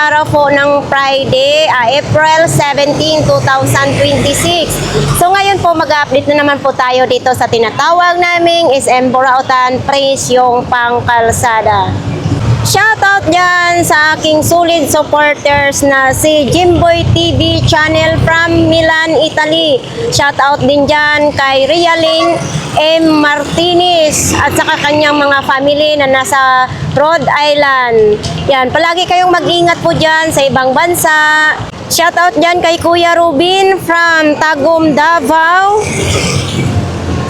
araw po ng Friday, April 17, 2026. So ngayon po mag-update na naman po tayo dito sa tinatawag naming SM Burautan Presyong Pangkalsada. Shoutout dyan sa aking solid supporters na si Jimboy TV channel from Milan, Italy. Shoutout din dyan kay Rialing M. Martinez at saka kanyang mga family na nasa Rhode Island. Yan, palagi kayong mag-ingat po dyan sa ibang bansa. Shoutout dyan kay Kuya Rubin from Tagum, Davao.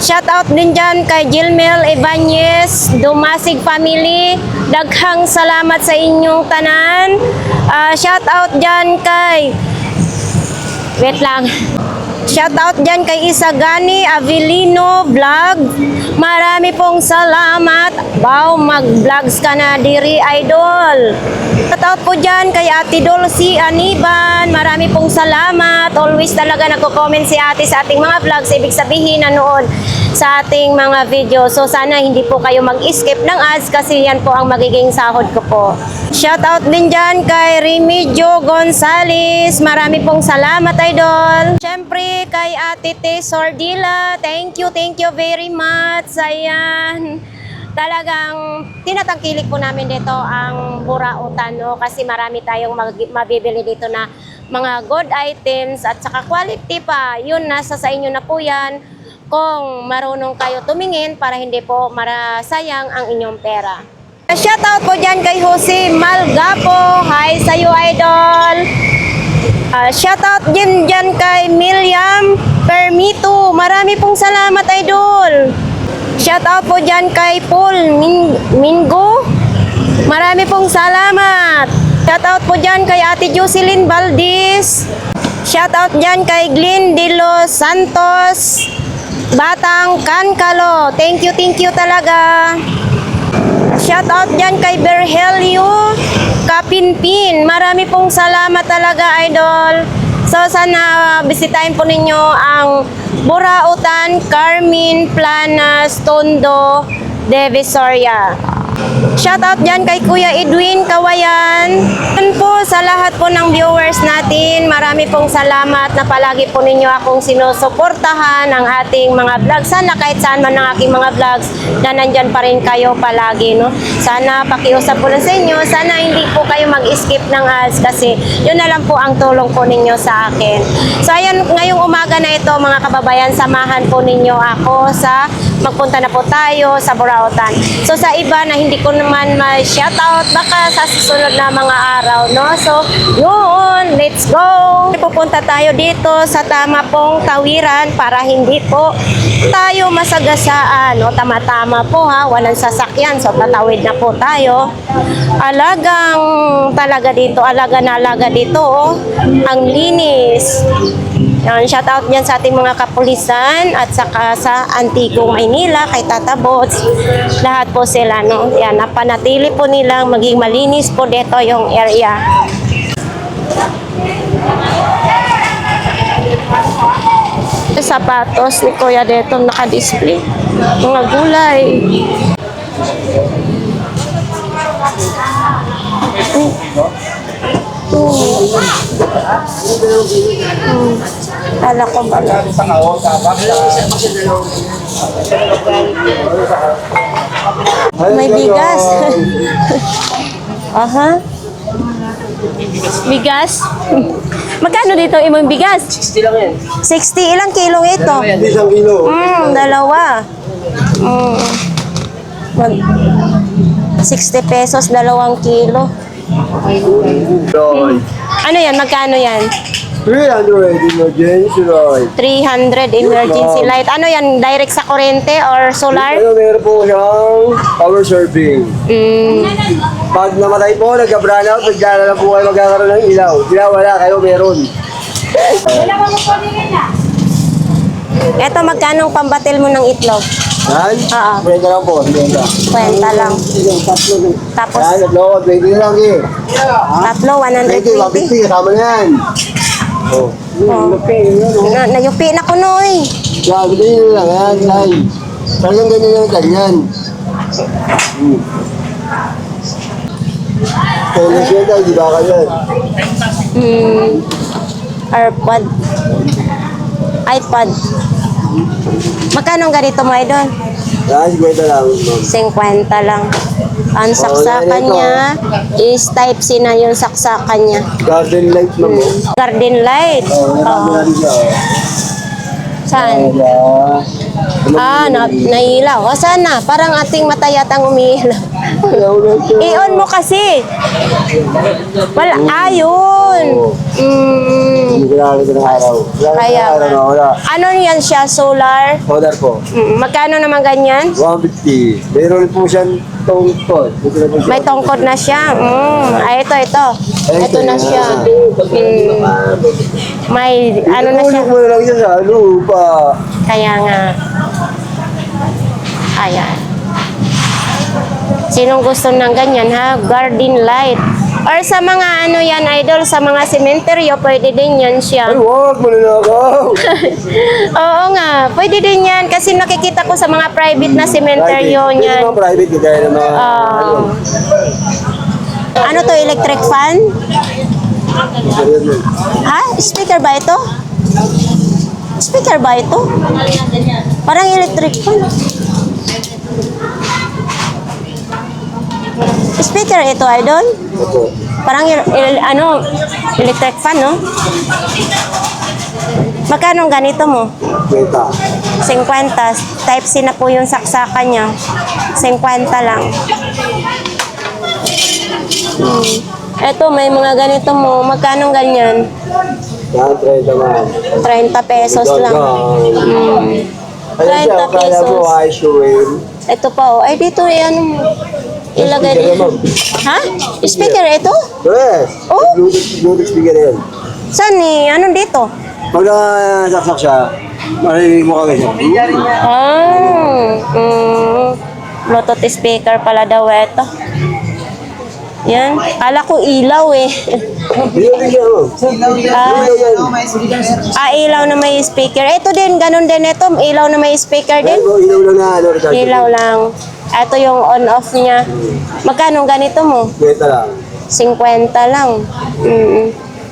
Shoutout din dyan kay Gilmel Ibanez, Dumasig family. Daghang salamat sa inyong tanan. Shoutout dyan kay... Wait lang. Shoutout dyan kay Isagani Avelino Vlog. Marami pong salamat. Wow, mag-vlogs ka na diri, idol. Shoutout po dyan kay Ate Dulcie Aniban. Marami pong salamat. Always talaga nagko-comment si ate sa ating mga vlogs. Ibig sabihin nanood sa ating mga video. So sana hindi po kayo mag-skip ng ads kasi yan po ang magiging sahod ko po. Shoutout din dyan kay Remigio Gonzales. Marami pong salamat, idol. Siyempre kay Ate T. Sordila. Thank you very much. Ayan. Talagang tinatangkilik po namin dito ang Burautan, no? Kasi marami tayong mabibili dito na mga good items at saka quality pa. Yun, nasa sa inyo na po yan kung marunong kayo tumingin para hindi po marasayang ang inyong pera. Shoutout po dyan kay Jose Malgapo. Hi sa'yo, idol. Shoutout din dyan kay Miriam Permito. Marami pong salamat, idol. Shoutout po dyan kay Paul Mingo. Marami pong salamat. Shoutout po dyan kay Ate Jocelyn Valdez. Shoutout dyan kay Glenn De Los Santos, Batang Kankalo. Thank you talaga. Shoutout dyan kay Berhelio Kapinpin. Marami pong salamat talaga, idol. So sana bisitahin po ninyo ang Burautan Carmen Planas Tondo de Visoria. Shoutout dyan kay Kuya Edwin Kawayan. Yan po sa lahat po ng viewers natin. Marami pong salamat na palagi po ninyo akong sinusuportahan ang ating mga vlogs. Sana kahit saan man ang aking mga vlogs na nandyan pa rin kayo palagi, no? Sana pakiusap po lang sa inyo. Sana hindi po kayo mag-skip ng ads kasi yun na lang po ang tulong po ninyo sa akin. So ayan, ngayong umaga na ito mga kababayan, samahan po ninyo ako sa magpunta na po tayo sa Burautan. So sa iba na hindi ko naman ma-shoutout, baka sa susunod na mga araw, no? So yun, let's go! Pupunta tayo dito sa tama pong tawiran para hindi po tayo masagasaan. O tama-tama po ha, walang sasakyan. So tatawid na po tayo. Alagang talaga dito, alaga na alaga dito. Oh. Ang linis. Yan, shoutout dyan sa ating mga kapulisan at saka sa Antigong Maynila, kay Tata Bots. Lahat po sila, no? Yan, napanatili po nilang maging malinis po dito yung area. Sapatos ni Kuya dito naka-display. Mga gulay. Kala ko ba? May bigas. Aha. Bigas? Magkano dito imong bigas? 60 lang yan. 60. Ilang kilong ito? Isang kilo. Dalawa. 60 pesos, 2 kilo. Ano yan? Magkano yan? 300 emergency light. 300 emergency light. Ano yan? Direct sa kuryente or solar? Ano, meron po siyang power serving. Pag namatay po, nagka-brown out, bigla na lang po kayo magkakaroon ng ilaw. Sila wala, kayo meron. Eto, magkano ang pambatil mo ng itlog? Yan? Oo. Kwenta lang po, kwenta. Kwenta lang. Tapos, Yan, naglawa, 20 na lang eh. tatlo, 20, 120. 150, kasama na yan. Oh. Nayupi na ko, Noy. Yan, ganyan lang yan, yan. Talagang ganyan lang, ganyan. Tennis yan tayo, di ba ka yan? AirPod. iPod. Magkano ang ganito mo, idol? Yan, 50 lang. ma'am. 50 lang. Ang saksakan niya is type C na yung saksakan niya. Garden light, ma'am. Garden light. Oo, Oh. natin siya. Saan? Nailaw. O sana, parang ating mata yatang umiilaw. I-on mo kasi. Wala, ayun. Hindi ko nakakita ng araw. Kaya Wala nga. wala. Ano yan siya? Solar? Solar po. Magkano naman ganyan? 150. Meron po siyang tungkol. May tungkod na siya. Ay, ito. Ito na siya. May, ano na siya. Tulog mo na lang siya sa lupa. Kaya nga. Ayan. Sinong gusto ng ganyan ha? Garden light. Or sa mga ano yan, idol, sa mga sementeryo, pwede din yan siya. Ay, wag mo na ako. Oo nga, pwede din yan. Kasi nakikita ko sa mga private na sementeryo Private. niyan. Yung mga private, kaya ng mga... Ano to, electric fan? Ha? Speaker ba ito? Speaker ba ito? Parang electric fan. Speaker ito, idol? Opo. Parang electric fan, no? Magkano ang ganito mo? Beta. 50. Type C na po yung saksakan niya. 50 lang. Eto, may mga ganito mo. Magkano ang ganyan? Yan, 30 man. 30 pesos lang. Ayan 30 siya, kaya mo, pesos. ay sure. Ito pa, oh. Ay, dito, ano mo. Ilagay Speaker dito. yan, ma'am. Ha? Speaker ito? Yes. Oh? Bluetooth speaker yan. Saan ni? Anong dito? Pag nasaksak siya, marinig mo kagad siya. Bluetooth speaker pala daw ito. Yan. Kala ko ilaw eh. Ilaw siya, ma'am. Ah, Ilaw yan. ilaw na may speaker. Ito din, ganun din ito. Ilaw na may speaker din. Pero ilaw lang na, ano, recharge. Ilaw lang. Ito yung on-off niya. Magkano ganito mo? Beta lang. 50 lang.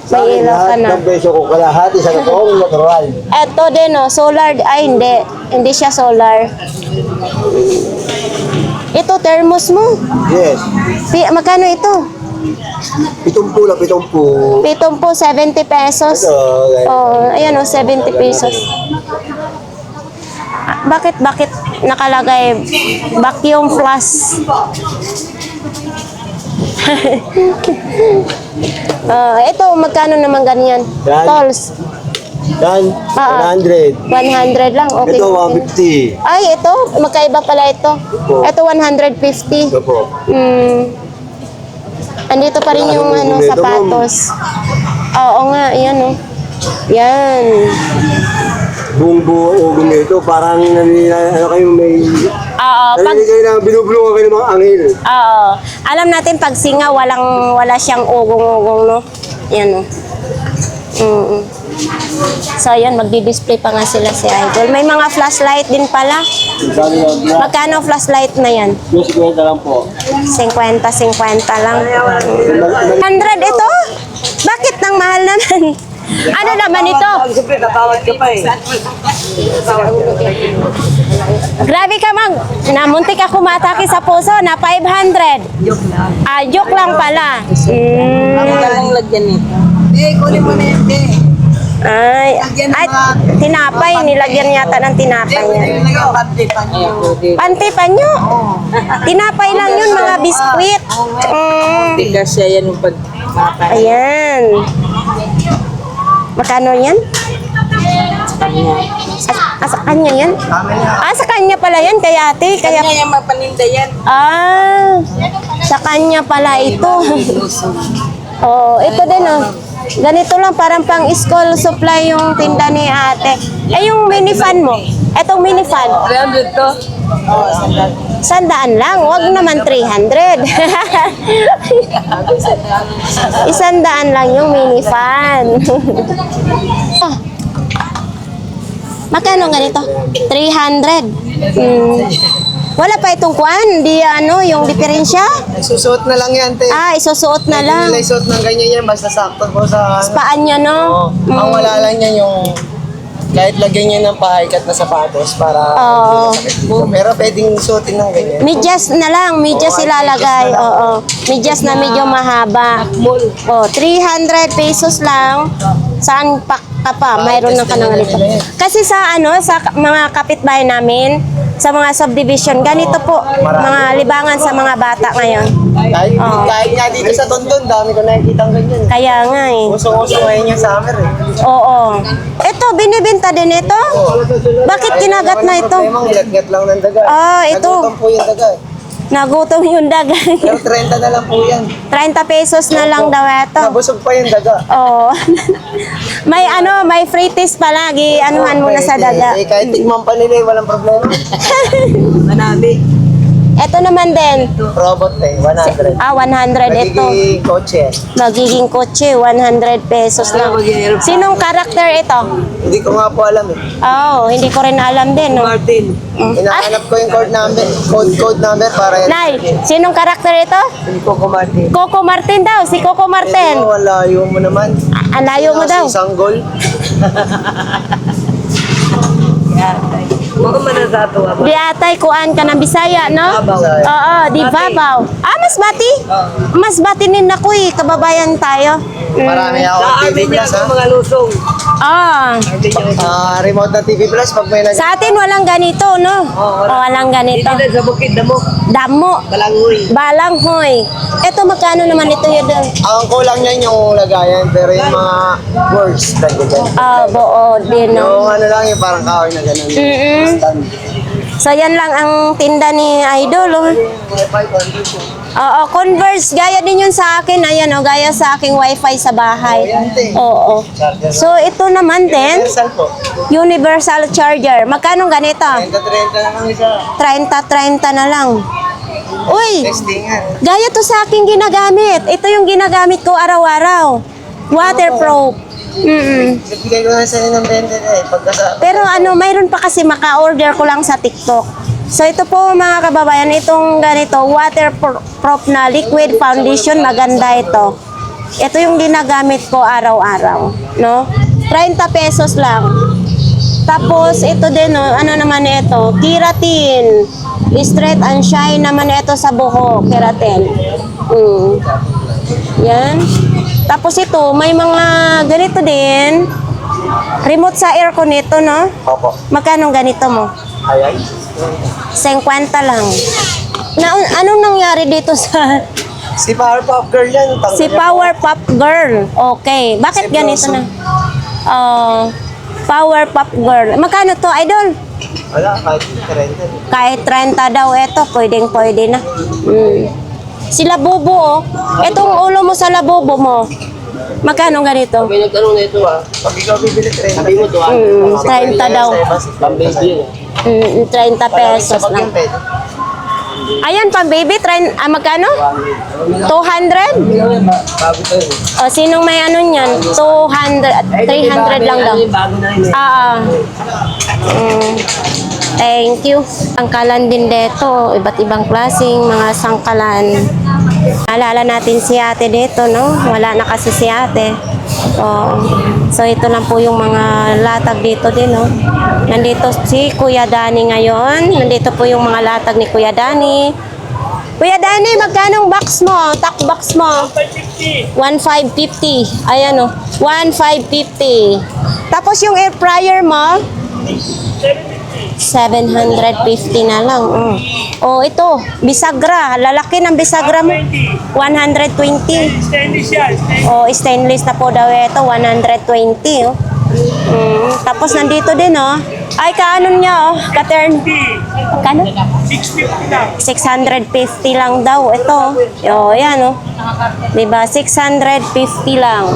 Sa May akin, ilaw ka lahat na. ng beso ko kalahati sa totoong natural. Ito din, oh, solar. Ay, hindi. Hindi siya solar. Ito, thermos mo. Yes. Magkano ito? 70 lang, 70. 70 pesos. Ito, guys. Oh, ayan oh, 70 pesos. Bakit nakalagay vacuum plus? Ito, magkano naman ganyan? Yan. Tolls. Yan, 100. 100 lang, okay. Ito, okay. 150. Ay, ito, magkaiba pala ito. Opo. Ito, 150. Ito po. Andito pa rin yung Wala, ano, ito, sapatos. Oo nga, yan oh. Yan. Buong buo ugong nito, parang ano kayo may... Oo, pag Narinig kayo na binubulungan kayo ng mga anghel. Oo. Alam natin pag singa wala siyang ugong-ugong, no? Yan, no. So, yan, magdi-display pa nga sila si Idol. May mga flashlight din pala. Sabi na, Magkano flashlight na yan? 50 lang po. 50 lang. 100 ito? Bakit nang mahal naman? Ano naman ito? Siyempre, tatawad ka pa eh. Grabe ka namuntik ako matake sa puso na 500. Joke lang pala. Ang lagyan nito. Kunin mo na yan, Ay, tinapay. Nilagyan yata ng tinapay niya. Pante pa nyo. Tinapay lang yun, mga biskwit. Tigas siya yan yung pagmapay. Ayan. Magkano yan? Sa kanya yan? Sa kanya pala yan, kaya ate. Kaya yung mapaninda yan. Sa kanya pala ito. Oh, ito din oh. Ganito lang, parang pang school supply yung tinda ni ate. Yung mini fan mo. Etong mini fan. 300 to? Oo, sandal. 100 lang, wag naman 300. 100 lang yung mini fan. Oh. Magkano ganito? 300. Wala pa itong kuan, di ano, yung diferensya? Susuot na lang yan, te. Ah, isusuot na lang. Hindi nila isuot ng ganyan yan, basta sakto po sa... Paan niya, no? Oo. Ang wala lang yan yung... Kahit lagyan niya ng pahikat na sapatos para Oo. hindi masakit dito. Pero pwedeng suotin ng ganyan. Medyas na lang, medyas Oo, ilalagay. medyas na lang. Oo. Medyas na medyo mahaba. Oh, 300 pesos lang. Saan pa ka pa? Mayroon ng kanang ganito. Kasi sa ano, sa mga kapitbahay namin, sa mga subdivision, ganito po, mga libangan sa mga bata ngayon. Kahit nga dito sa Tondon, dami ko nakikita ng ganyan. Kaya nga eh. Usong-usong ngayon yung summer eh. Oo. Ito, binibenta din ito? Bakit kinagat na ito? Problema, nilaggat lang ng daga. Ah, ito. Nagutom po yung daga eh. Nagutom yung daga. Pero 30 na lang po yan. 30 pesos na lang daw ito. Nabusog pa yung daga. Oo. May ano, may free taste palagi. Anuhan mo na sa daga. Eh, kahit tikman pa nila, walang problema. Manami. Ito naman din. Robot eh, 100. 100 ito. Nagiging kotse. Magiging kotse, 100 pesos lang. Sinong karakter ito? Hindi ko nga po alam eh. Oh, hindi ko rin alam din. No? Martin. Hinahanap ko yung code number para yan. Nay, sinong karakter ito? Hindi ko kumati. Coco Martin daw, si Coco Martin. Ito, layo mo naman. Alayo mo daw. Si Sanggol. Baka manasatuwa ba? Di atay kuan ka ng Bisaya, no? Bisaya. Oo, di Babaw. Ah, Masbati? Masbati din ako eh, kababayan tayo. Marami ako Sa TV amin niya Plus ha. mga lusong. Ah, Remote na TV Plus pag may nag... sa atin walang ganito, no? Walang ganito. Hindi na sa bukid na mo. Damo. Balangoy. Balanghoy. Ito magkano naman ito yun? Ang kulang niyan yung lagayan, pero yung mga words, lagyan. Ah, buo din, no? Yung ano lang, yung parang kahoy na gano'n. Mm-mm. Stand. So yan lang ang tinda ni Idol, oh. Oo, Converse. Gaya din yun sa akin. Ayan, oh, gaya sa aking wifi sa bahay. Oo. So ito naman din, Universal po. universal charger. Magkano ganito? 30 na lang isa. 30 na lang. Uy, Testingan. gaya to sa aking ginagamit. Ito yung ginagamit ko araw-araw. Waterproof. Nagbigay ko na sa inyo ng 20 na eh. Pero ano, mayroon pa kasi maka-order ko lang sa TikTok. So ito po mga kababayan, itong ganito, waterproof na liquid foundation, maganda ito. Ito yung ginagamit ko araw-araw, no? 30 pesos lang. Tapos ito din, no, ano naman ito? Keratin. Straight and shine naman ito sa buhok, keratin. Yan. Tapos ito, may mga ganito din. Remote sa aircon nito, no? Opo. Magkano ganito mo? Ayan. 50 lang. Anong nangyari dito sa Si Powerpuff Girl yan. tanggal si niya po. Powerpuff Girl? Okay. Bakit Si ganito Blossom. na? Powerpuff Girl. Magkano to, Idol? Wala, kahit 30. Kahit 30 daw ito, pwede na. Si Labubo, oh. Itong ulo mo sa Labubo mo. Magkano ganito? May nagtanong na ito ah. Pag ikaw bibili 30. Sabi mo to ah. 30 daw. Pang-baby yun. 30 pesos Sa lang. bagyang pwede. Ayan, pang baby, magkano? 200? Bago to eh. O, sinong may ano niyan? 200, 300 lang daw. Bago na yun eh. Thank you. Sangkalan din dito, iba't ibang klaseng mga sangkalan. Alala natin si ate dito, no? Wala na kasi si ate. So ito lang po yung mga latag dito din, no? Nandito si Kuya Dani ngayon. Nandito po yung mga latag ni Kuya Dani. Kuya Dani, magkanong box mo? Tack box mo? 1,550. Ayan, oh. 1,550. Tapos yung air fryer mo? 750 na lang. Oh, ito, bisagra. Lalaki ng bisagra mo. 120. Stainless yan. Oh, stainless na po daw ito. 120. Oh. Tapos nandito din, oh. Ay, kaano niya, oh. Ka-turn. Kano? 650 lang. 650 lang daw. Ito. Oh, yan, oh. Diba? 650 lang.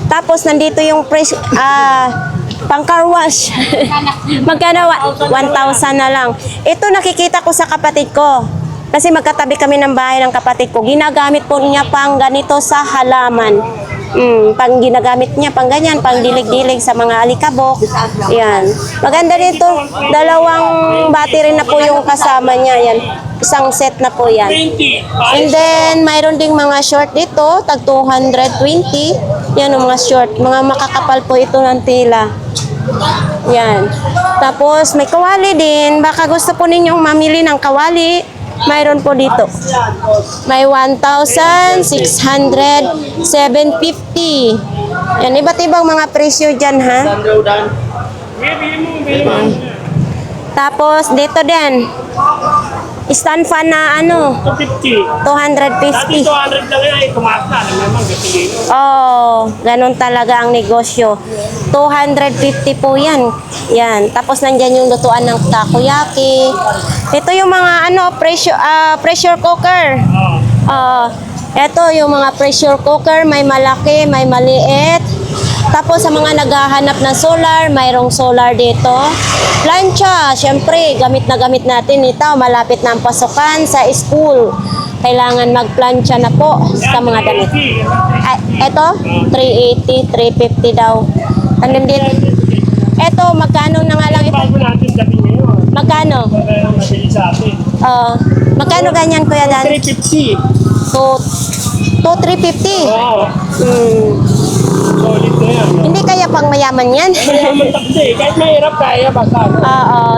Tapos nandito yung pang car wash. Magkano? 1,000 na lang. Ito nakikita ko sa kapatid ko. Kasi magkatabi kami ng bahay ng kapatid ko. Ginagamit po niya pang ganito sa halaman. Pang ginagamit niya, pang ganyan, pang dilig-dilig sa mga alikabok. Yan. Maganda dito, dalawang battery na po yung kasama niya. Yan. Isang set na po yan. And then, mayroon ding mga short dito, tag 220. Yan ang mga short. Mga makakapal po ito ng tela. Yan. Tapos, may kawali din. Baka gusto po ninyong mamili ng kawali. Mayroon po dito. May 1,600, 750. Yan, iba't ibang mga presyo dyan, ha? Tapos, dito din. Stand fan na ano? 250. 250. Dati 200 lang yan, tumaas na. Alam naman, gatingin. Oh, ganun talaga ang negosyo. 250 po yan. Yan. Tapos nandyan yung lutuan ng takoyaki. Ito yung mga ano, pressure cooker. Ito yung mga pressure cooker. May malaki, may maliit. Tapos sa mga naghahanap ng solar, mayroong solar dito. Plancha, syempre, gamit na gamit natin ito. Malapit na ang pasukan sa school. Kailangan magplancha na po sa mga damit. Ay, ito, 380, 350 daw. Andun din. Ito, magkano na nga lang ito? Bago natin gabi ngayon. Magkano? Kaya nabili sa atin. Magkano ganyan, Kuya Dan? 350. 350. Oo. Solid na yan. No? Hindi kaya pang mayaman yan? Mayaman takde. Kahit mahirap kaya basta.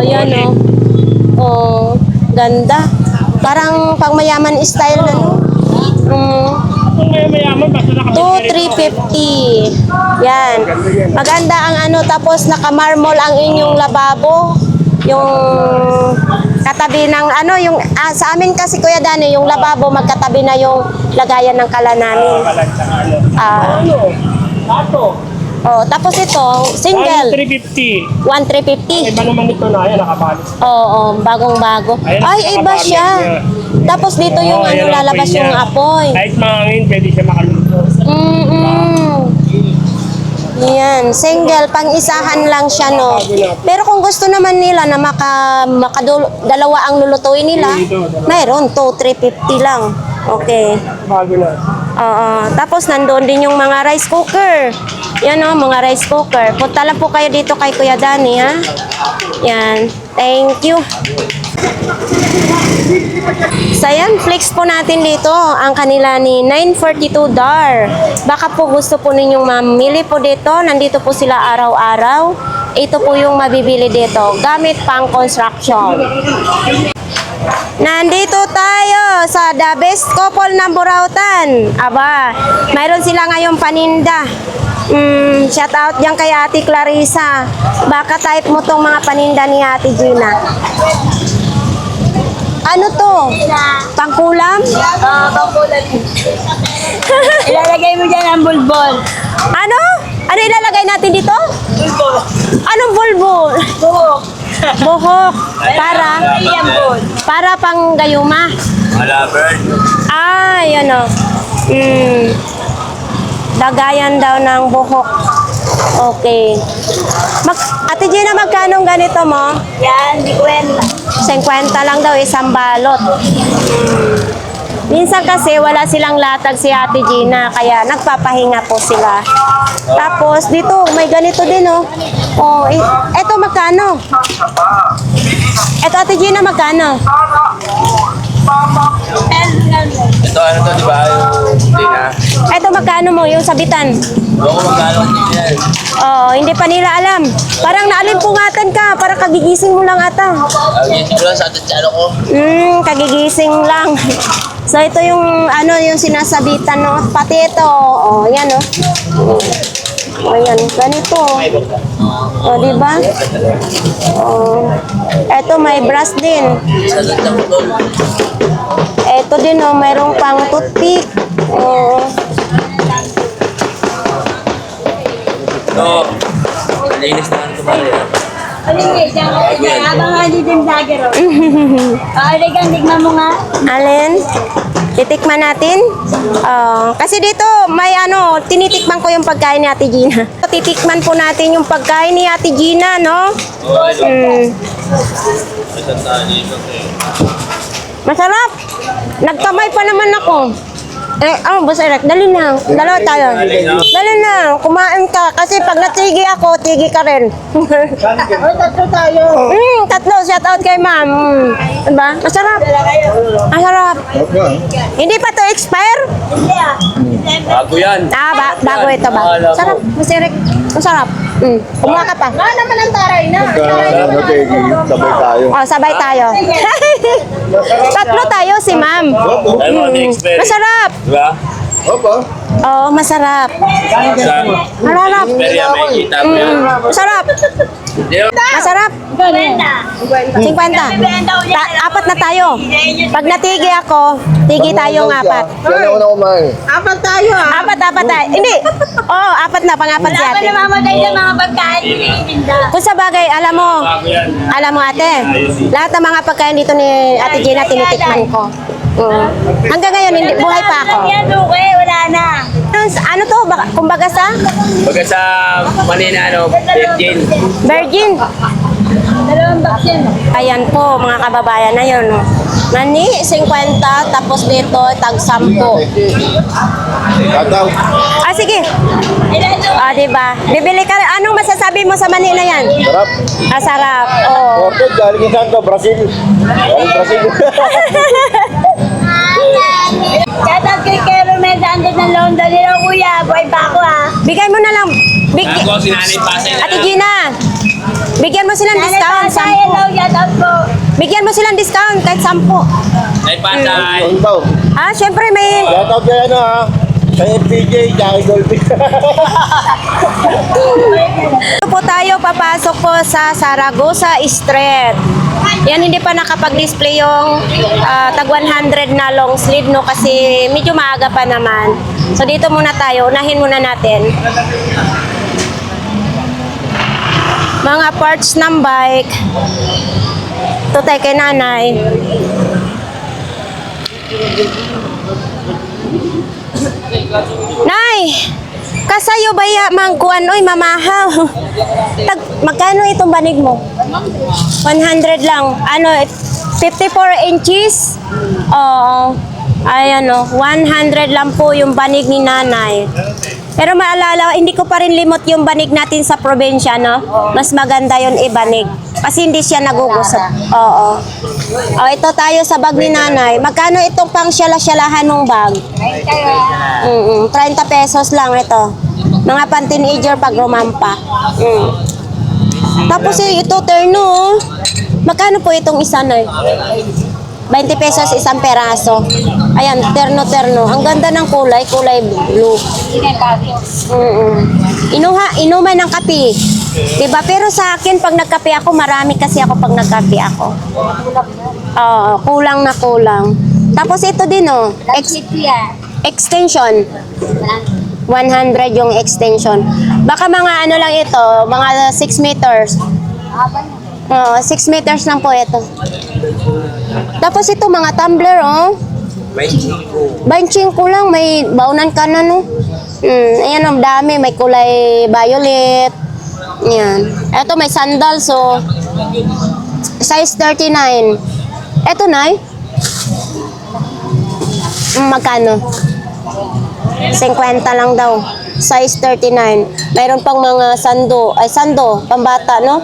Yan o. Oh, ganda. Parang pang mayaman style na, no? Kung mayaman basta nakapit. 2,350. Yan. Maganda ang ano, tapos naka-marmol ang inyong lababo. Yung katabi ng ano, yung sa amin kasi Kuya Dani, yung lababo magkatabi na yung lagayan ng kala namin. Ano? Ato. Tapos ito, single. 350. 1,350. Iba naman ito na yan, nakabalis. Oo, bagong-bago. Ayan, Ay, iba nakabalis siya. niya. Tapos dito yung ano, Ayan ang lalabas apoy yung niya. apoy. Kahit mahangin, pwede siya makaluto. Yan, single, pang-isahan lang siya, no? Pero kung gusto naman nila na dalawa ang lulutuin nila, mayroon, 2,350 lang. Okay. Bago na. Tapos nandoon din yung mga rice cooker. Yan o, mga rice cooker. Punta lang po kayo dito kay Kuya Dani, ha? Yan. Thank you. So yan, flex po natin dito ang kanila ni 942 DAR. Baka po gusto po ninyong mamili po dito. Nandito po sila araw-araw. Ito po yung mabibili dito. Gamit pang construction. Nandito tayo sa The Best Couple ng Burautan. Aba, mayroon sila ngayong paninda. Shout out dyan kay Ate Clarissa. Baka type mo tong mga paninda ni Ate Gina. Ano to? Pangkulam? Pangkulan. Ilalagay mo dyan ang bulbol. Ano? Ano ilalagay natin dito? Bulbol. Anong bulbul? Buhok. Buhok. Para? Iyambol. Para pang gayuma. Wala, bird. Yan o. Dagayan daw ng buhok. Okay. Ate Gina, magkano ganito mo? Yan, di kwenta. 50 lang daw, isang balot. Minsan kasi wala silang latag si Ate Gina, kaya nagpapahinga po sila. Tapos dito, may ganito din oh. Eto magkano? Eto Ate Gina, magkano? Ito, ano to, di ba? Hindi na. Eto magkano mo, yung sabitan? Ako magkano yan. Hindi pa nila alam. Parang naalimpungatan ka, parang kagigising mo lang ata. Gising ko lang sa tatsalo ko. Kagigising lang. So ito yung ano yung sinasabitan no. Pati ito. Yan oh. Ayan, ganito. Di ba? Ito may brush din. Sa tatsalo ko. Ito din oh, mayroong pang toothpick. No. Nalinis na ito ba rin? Habang hindi din vlogger o. Aligang tignan mo nga. Alin? Titikman natin? Kasi dito, may ano, tinitikman ko yung pagkain ni Ate Gina. Titikman po natin yung pagkain ni Ate Gina, no? Masarap! Nagkamay pa naman ako. Boss Eric, dali na. Dalawa tayo. Dali na, kumain ka. Kasi pag natigi ako, tigi ka rin. Tatlo tayo. Tatlo, shout out kay ma'am. Diba? Masarap. Masarap. Hindi pa to expire? Bago yan. Bago ito ba? Sarap, Boss Eric. Masarap. Kumuha ka pa. Naman ang taray na. Sabay tayo. Sabay tayo. Tatlo tayo si ma'am. Tayo mga na-experience. Masarap. Diba? Opo. Oo, masarap. Sa Masarap. Peria, may kita mo yan. Masarap. Masarap. 50. Apat na tayo. Pag natigi ako, tigi tayong apat. Kaya ako na kumain. Apat tayo ah. Apat tayo. Hindi. Oo, apat na. Pang-apat si ate. namamatay ng mga pagkain tinitinda. Kung sa bagay, Bago yan. alam mo ate, lahat ng mga pagkain dito ni Ate Gina, tinitikman ko. Hanggang ngayon, hindi, buhay pa ako. Yan, okay, wala na. Ano to? Kumbaga sa Baga sa Manila, Virgin. Virgin. Dalawang vaccine. Ayan po, mga kababayan na yun. Nani, 50, tapos dito, tag 10. Kataw. Sige. Ilan to? Diba? Bibili ka, anong masasabi mo sa Manila yan? Sarap. Sarap. Oh. Ordered galing saan to? Brazil. Galing Brazil. Shoutout kay Kero Mesa, andun ng London nila, kuya. Buhay pa ako ah. Bigay mo na lang. Ako, sinanay pasay na. Ate Gina, bigyan mo silang discount, Hello, 10. shoutout po. Bigyan mo silang discount, kahit 10. Ay, pasay. Ikaw. Syempre may... Shoutout kay ano ha. Sa FPJ, Jackie Dolphin. Ito po tayo, papasok po sa Zaragoza Street. Yan, hindi pa nakapag-display yung tag 100 na long sleeve, no? Kasi medyo maaga pa naman. So, dito muna tayo. Unahin muna natin. Mga parts ng bike. Ito tayo kay nanay. Nay! Kasayo ba ya mangkuan oy mamahaw? Magkano itong banig mo? 100 lang. Ano, 54 inches? Oo. Ayan o, 100 lang po yung banig ni nanay. Pero maalala, hindi ko pa rin limot yung banig natin sa probinsya, no? Mas maganda yun ibanig. Kasi hindi siya nagugusot. Oo. Ito tayo sa bag ni nanay. Magkano itong pang syala-syalahan ng bag? 30 pesos lang ito. Mga pan-teenager pag rumampa. Tapos ito, terno. Magkano po itong isa na 20 pesos isang peraso. Ayan, terno-terno. Ang ganda ng kulay blue. Inuman ng kape. Diba? Pero sa akin, pag nagkape ako, marami kasi ako pag nagkape ako. Kulang na kulang. Tapos ito din, extension. 100 yung extension. Baka mga ano lang ito, mga 6 meters. 6 meters lang po ito. Tapos ito mga tumbler, oh. 25 lang, may baunan ka na, no? Ayan, ang dami. May kulay violet. Ayan. Ito may sandal, so size 39. Ito, Nay. Magkano? 50 lang daw. Size 39. Mayroon pang mga sando, pambata, no?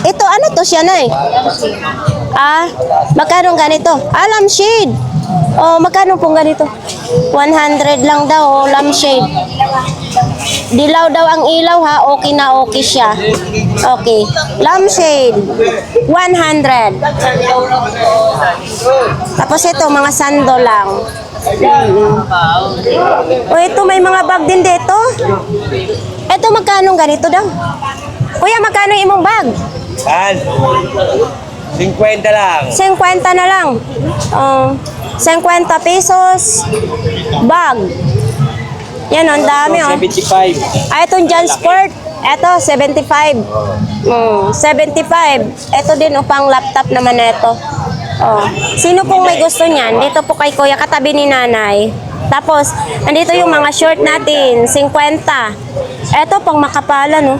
Ito, ano to siya, Nay? Magkano ganito? Lampshade. Magkano pong ganito? 100 lang daw, lampshade. Dilaw daw ang ilaw, ha? Okay na okay siya. Okay. Lampshade. 100. Tapos ito, mga sando lang. Ito, may mga bag din dito. Ito, magkano ganito daw? Kuya, magkano yung imong bag? 50 lang. 50 na lang. 50 pesos. Bag. Yan, ang dami, 75. Itong Jansport. Ito, 75. 75. Ito din, upang laptop naman ito. Sino pong may gusto niyan? Dito po kay Kuya, katabi ni nanay. Tapos, nandito yung mga short natin, 50. Ito, pang makapala, no?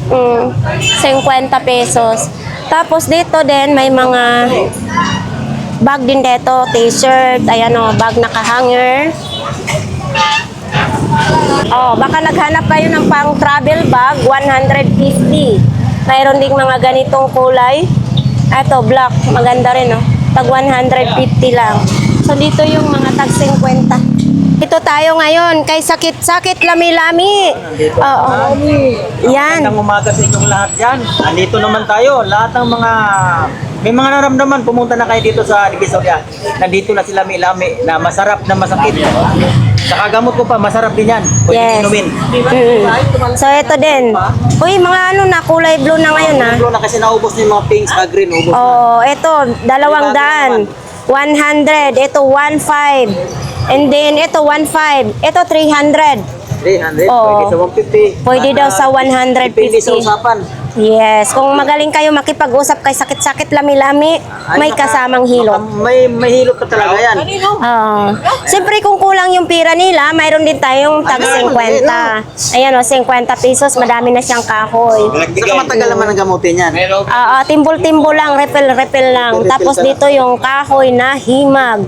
50 pesos. Tapos, dito din, may mga bag din dito, t-shirt, ayan o, bag nakahanger. Oh, baka naghanap kayo ng pang travel bag, 150. Mayroon ding mga ganitong kulay. Ito, black, maganda rin oh. Tag 150 lang. So dito yung mga tag 50. Ito tayo ngayon kay sakit-sakit lami-lami. Oo. Yan. Magandang umaga sa inyong lahat dyan. Andito naman tayo. Lahat ng mga may mga naramdaman, pumunta na kayo dito sa Divisoria. Nandito na sila lami-lami na masarap na masakit. Saka gamot ko pa, masarap din yan. Pwede Yes. inumin. So ito din. Uy, mga ano na, kulay blue na ngayon ha. Blue na kasi naubos na yung mga pinks, green, ubos na. Oh, ito, 200. 100. Ito, 15. And then, ito, 15. Ito, 300. 300, Oo. pwede sa 150. Pwede daw sa Depende sa 150. usapan. Yes. Kung magaling kayo makipag-usap kay sakit-sakit lami-lami, may kasamang hilot. May hilot pa talaga yan. Siyempre, kung kulang yung pira nila, mayroon din tayong tag 50. Ayan o, 50 pesos. Madami na siyang kahoy. Saka matagal naman ang gamutin yan. Timbol-timbol lang, refill-refill lang. Refill-refill Tapos ka lang. dito yung kahoy na himag.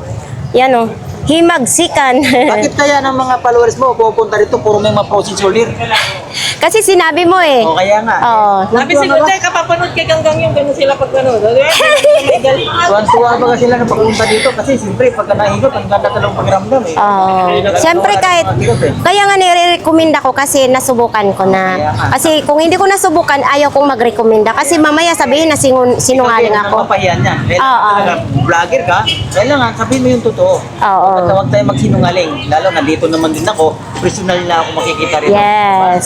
Yan o, himagsikan. Bakit kaya ng mga followers mo pupunta rito puro may mga frozen shoulder? Kasi sinabi mo eh. O kaya nga. Oo. Sabi siguro tayo, kapapanood kay Ganggang yung gano'n sila pag gano'n. Tuwan-tuwa ba sila na pagpunta dito? Kasi siyempre pagka nahilot, ang ganda talagang pagramdam eh. Siyempre kahit, kaya nga nire-recommend ako kasi nasubukan ko na. Kasi kung hindi ko nasubukan, ayaw kong mag-recommenda. Kasi mamaya sabihin na sinungaling ako. Mapahiyan yan. Oo. Vlogger ka, kailangan sabihin mo yung totoo. Oo. At huwag tayo magsinungaling. Lalo na dito naman din ako, personal na ako makikita rin. Yes.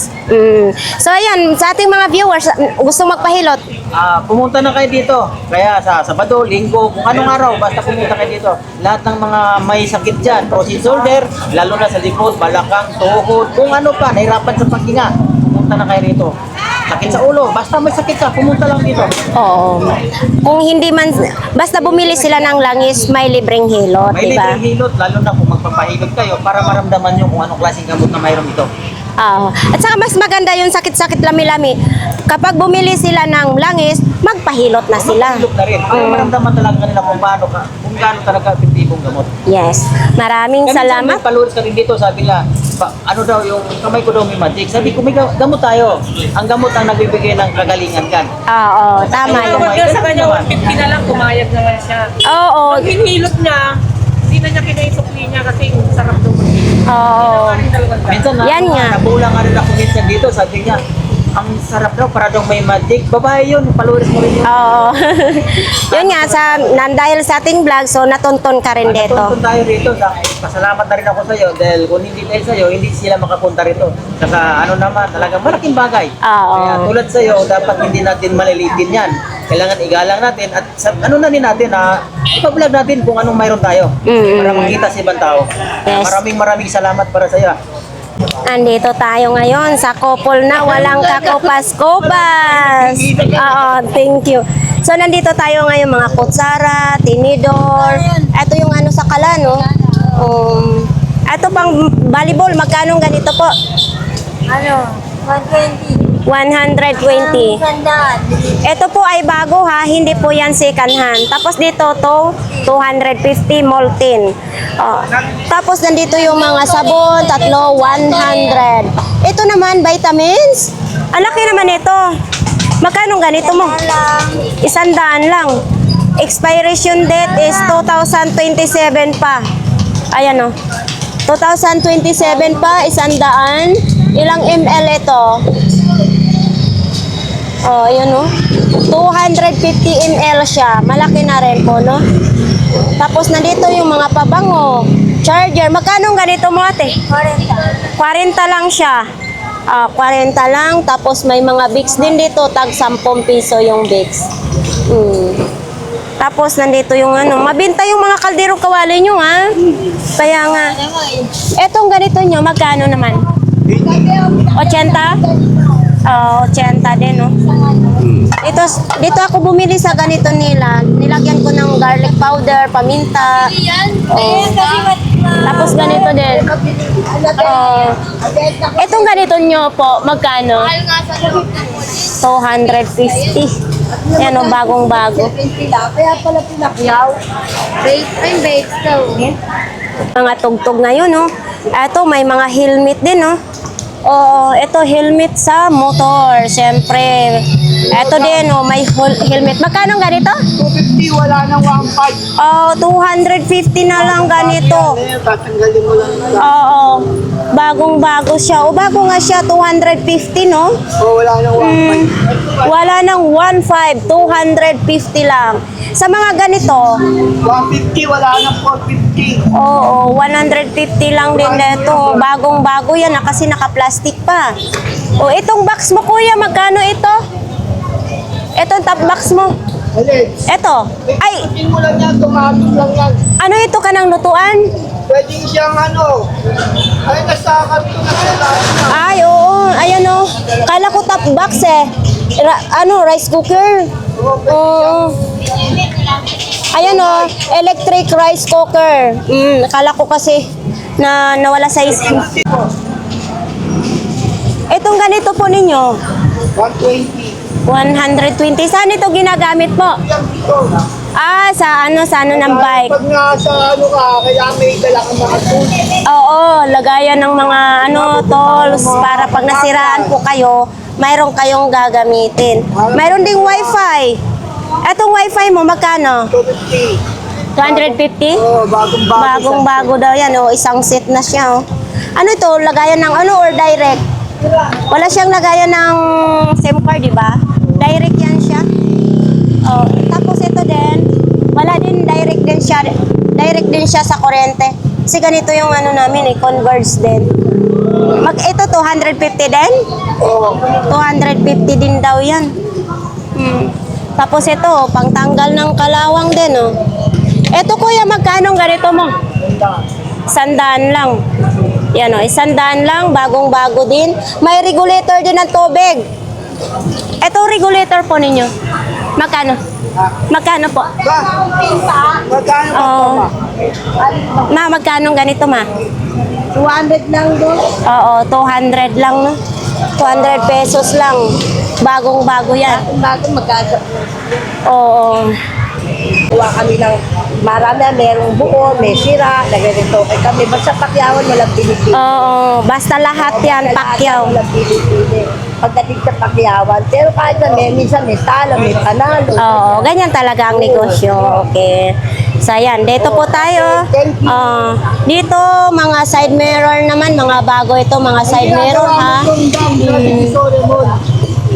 So ayan, sa ating mga viewers, gusto magpahilot, Pumunta na kayo dito. Kaya sa Sabado, Linggo, kung anong araw, basta pumunta kayo dito. Lahat ng mga may sakit dyan, frozen shoulder, lalo na sa likod, balakang, tuhod, kung ano pa, nahirapan sa paghinga, pumunta na kayo rito. Sakit sa ulo, basta may sakit ka, pumunta lang dito. oo. Kung hindi man, basta bumili sila ng langis, may libreng hilot, May diba? libreng hilot, lalo na kung magpapahilot kayo para maramdaman nyo kung anong klaseng gamot na mayroon dito. At saka mas maganda yung sakit-sakit lami-lami. Kapag bumili sila ng langis, magpahilot na sila. Hilot na rin. Para maramdaman talaga nila kung gaano talaga epektibong gamot. Yes. Maraming Kaya minsan salamat. may followers ka rin dito, sabi nila, ano daw yung kamay ko daw may magic. Sabi ko, may gamot tayo. Ang gamot ang nagbibigay ng kagalingan kan. Oo, tama yun. Sa kanya, 150 na lang, pumayag naman siya. Oo, Pag hinilot niya, hindi na niya kinaisukli niya kasi sarap daw. oo. Minsan Yan nga. nabulang nga rin ako minsan dito, sabi niya, ang sarap daw, para daw may magic. Babae yun, followers mo rin yun. Oo. Yun nga, dahil sa ating vlog, so natunton ka rin dito. Natuntun tayo rito. Pasalamat na rin ako sa iyo dahil kung hindi dahil sa iyo, hindi sila makapunta rito. Saka ano naman, talagang malaking bagay. Oo. Kaya tulad sa iyo, dapat hindi natin malilitin yan. Kailangan igalang natin at ano na din natin ipa-vlog natin kung anong mayroon tayo para makita sa ibang tao. Yes. Maraming salamat para sa iyo. Andito tayo ngayon sa couple na walang kakupas-kupas. Oo, thank you. So, nandito tayo ngayon mga kutsara, tinidor. Ito yung ano sa kala, no? Ito pang volleyball, magkano ganito po? Ano? 120. 120. Sandaan. Ito po ay bago ha, hindi po yan second hand. Tapos dito to 250 molten. Tapos nandito yung mga sabon, tatlo 100. Ito naman vitamins. Ang laki naman ito. Magkano ganito mo? 100 lang. Expiration date is 2027 pa. Ayan o. 2027 pa, 100. Ilang ml ito? Oh, ayan o. 250 ml siya. Malaki na rin po, no? Tapos nandito yung mga pabango. Charger. Magkano ganito mo ate? 40 lang siya. 40 lang. Tapos may mga Vicks din dito. Tag 10 piso yung Vicks. Tapos nandito yung ano. Mabinta yung mga kaldero kawali nyo, ha? Kaya nga. Etong ganito nyo, magkano naman? 80? 80 din, no? Dito ako bumili sa ganito nila. Nilagyan ko ng garlic powder, paminta. Tapos ganito din. Itong ganito nyo po, magkano? 250. Yan o, bagong-bago. Kaya pala pinakyaw. Bakes daw. Mga tugtog na yun, no? Eto, may mga helmet din, no? Oo, ito helmet sa motor, syempre. Eto din, oh, may helmet. Magkano ganito? 250, wala nang 1.5. Oh, 250 na lang ganito. Tatanggalin mo lang. Oo, bagong-bago siya. O, bago nga siya, 250, no? Wala nang 1.5. Wala nang 1.5, 250 lang. Sa mga ganito, 150, wala nang 450. oo, 150 lang din dito. Bagong-bago yan, kasi naka-plastic pa. O, itong box mo, kuya, magkano ito? Itong top box mo. Alin? Ito. Ay, Pagkain mo lang yan, tumatot lang yan. ano ito ka ng lutuan? Pwedeng siyang ano, ay nasa karto na kailangan na. Ay, oo. Ayan o. Kala ko top box eh. Rice cooker. Oo. Ayan o. Electric rice cooker. Kala ko kasi na nawala sa isip. Itong ganito po ninyo. 120. 120. Saan ito ginagamit po? Yan dito. Sa ano ng bike. Pag nasa ano ka, kaya may dala kang mga tools. Oo, lagayan ng mga tools para pag nasiraan po kayo, mayroon kayong gagamitin. Mayroon ding wifi. Etong wifi mo, magkano? 250. 250? Bagong-bago. Bagong-bago daw yan, isang set na siya, Ano ito, lagayan ng or direct? Wala siyang lagayan ng SIM card, di ba? Direct yan siya. Oh, tapos ito din, wala din direct din siya. Direct din siya sa kuryente. Kasi ganito yung namin, converge din. Ito 250 din? 250 din daw yan. Tapos ito, pangtanggal ng kalawang din, Ito kuya, magkano ganito mo? 100 lang. Yan 100 lang, bagong-bago din. May regulator din ng tubig. Ito regulator po ninyo. Magkano? Magkano po? Magkano ba Oo. ito, ma? Magkano ganito, ma? 200 lang doon. Oo, 200 lang, no? 200 pesos lang. Bagong-bago yan. Bago magkasa. Oo. Kuha kami ng marami, merong buo, may sira, nagre-rito kami. Basta pakyawan, walang pinipili. Oo, basta lahat yan, pakyaw. Walang pinipili. Pagdating sa pakyawan. Pero kahit na minsan may talo, may panalo. Oo, ganyan talaga ang negosyo. Okay. So, yan. Dito po tayo. Dito, mga side mirror naman. Mga bago ito, mga side mirror, ha?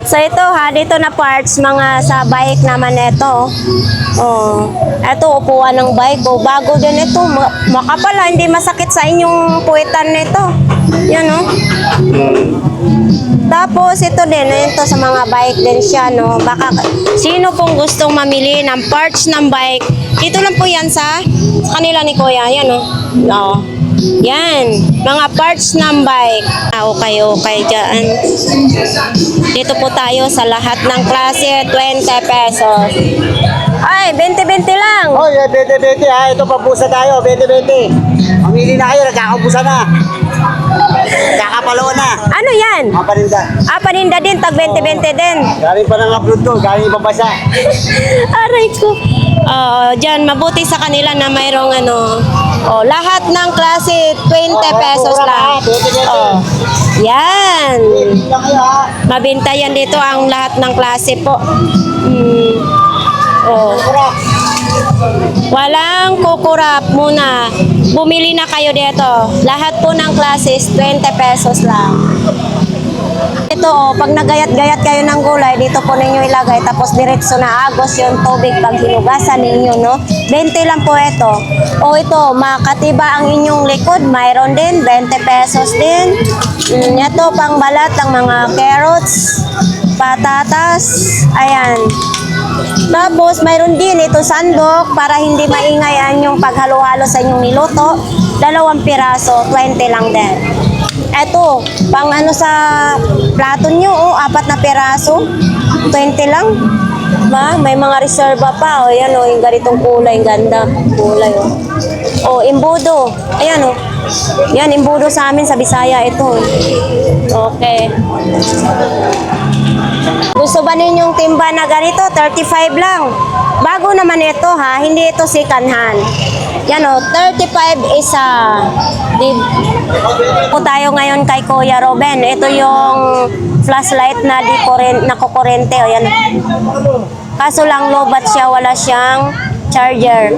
So, ito, ha? Dito na parts, mga sa bike naman ito. Ito, upuan ng bike. Bago din ito. Makapal, ha? Hindi masakit sa inyong puwitan nito. Yan, Tapos, ito din, ito sa mga bike din siya, Baka, sino pong gustong mamili ng parts ng bike, dito lang po yan sa kanila ni Kuya, yan, Yan, mga parts ng bike. Okay dyan. Dito po tayo sa lahat ng klase, 20 pesos. Ay, 20-20 lang. Oh, 20-20 ha. Ito pabusa tayo, 20-20. Mamili na kayo, nagkakabusa na. Nagkakapalo na. Ano yan? Paninda. Paninda din, tag 20-20 din. Galing pa ng upload to, galing ibang bansa. Aray ko. Diyan, mabuti sa kanila na mayroong lahat ng klase, 20 pesos lang. Yan. Lang kayo ha. Mabinta yan dito ang lahat ng klase po. Walang kukurap muna. Bumili na kayo dito. Lahat po ng classes, 20 pesos lang. Ito, pag nagayat-gayat kayo ng gulay, dito po ninyo ilagay. Tapos diretso na agos yung tubig pag hinugasan ninyo, 20 lang po ito. Ito, makatiba ang inyong likod. Mayroon din, 20 pesos din. Ito, pang balat ng mga carrots, patatas. Ayan. Tapos, mayroon din ito sandok para hindi maingay yung paghalo-halo sa inyong niluto. 2 piraso, 20 lang din. Ito, pang sa plato nyo, 4 na piraso, 20 lang. May mga reserva pa, yan yung ganitong kulay, ganda, kulay, imbudo, ayan, yan, imbudo sa amin sa Bisaya, ito. Okay. Gusto ba ninyong timba na ganito? 35 lang. Bago naman ito ha, hindi ito second hand. Yan o, 35 isa. Po tayo ngayon kay Kuya Ruben. Ito yung flashlight na nakukurente. O yan. Kaso lang lobat siya, wala siyang charger.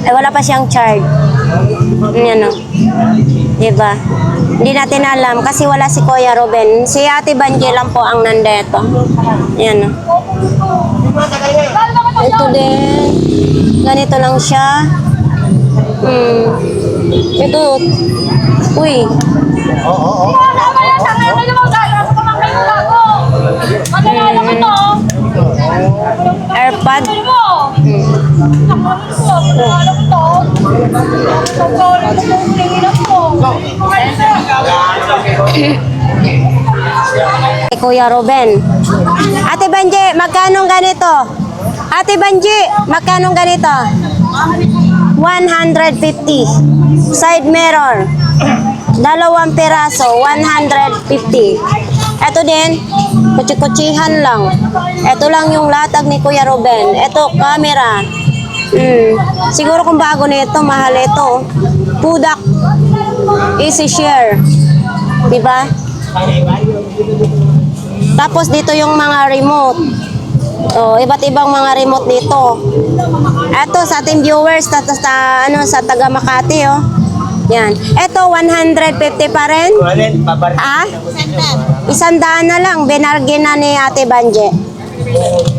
Wala pa siyang charge. Yan o. Diba? Hindi natin alam kasi wala si Kuya Ruben. Si Ate Banji lang po ang nandito. Yan o. Ito din. Ganito lang siya. Ito. Uy. AirPod. Kuya Ruben. Ate Banji, magkano ganito? Ate Banji, magkano ganito? 150. Side mirror. 2 piraso, 150. Ito din, kutsi-kutsihan lang. Ito lang yung latag ni Kuya Ruben. Ito, camera. Siguro kung bago nito, mahal ito. Pudak. Easy share. Diba? Tapos dito yung mga remote. Oh, iba't ibang mga remote dito. Ito sa ating viewers sa taga Makati oh. Yan. Ito 150 pa rin. Ah? 100 na lang binargin na ni Ate Banje.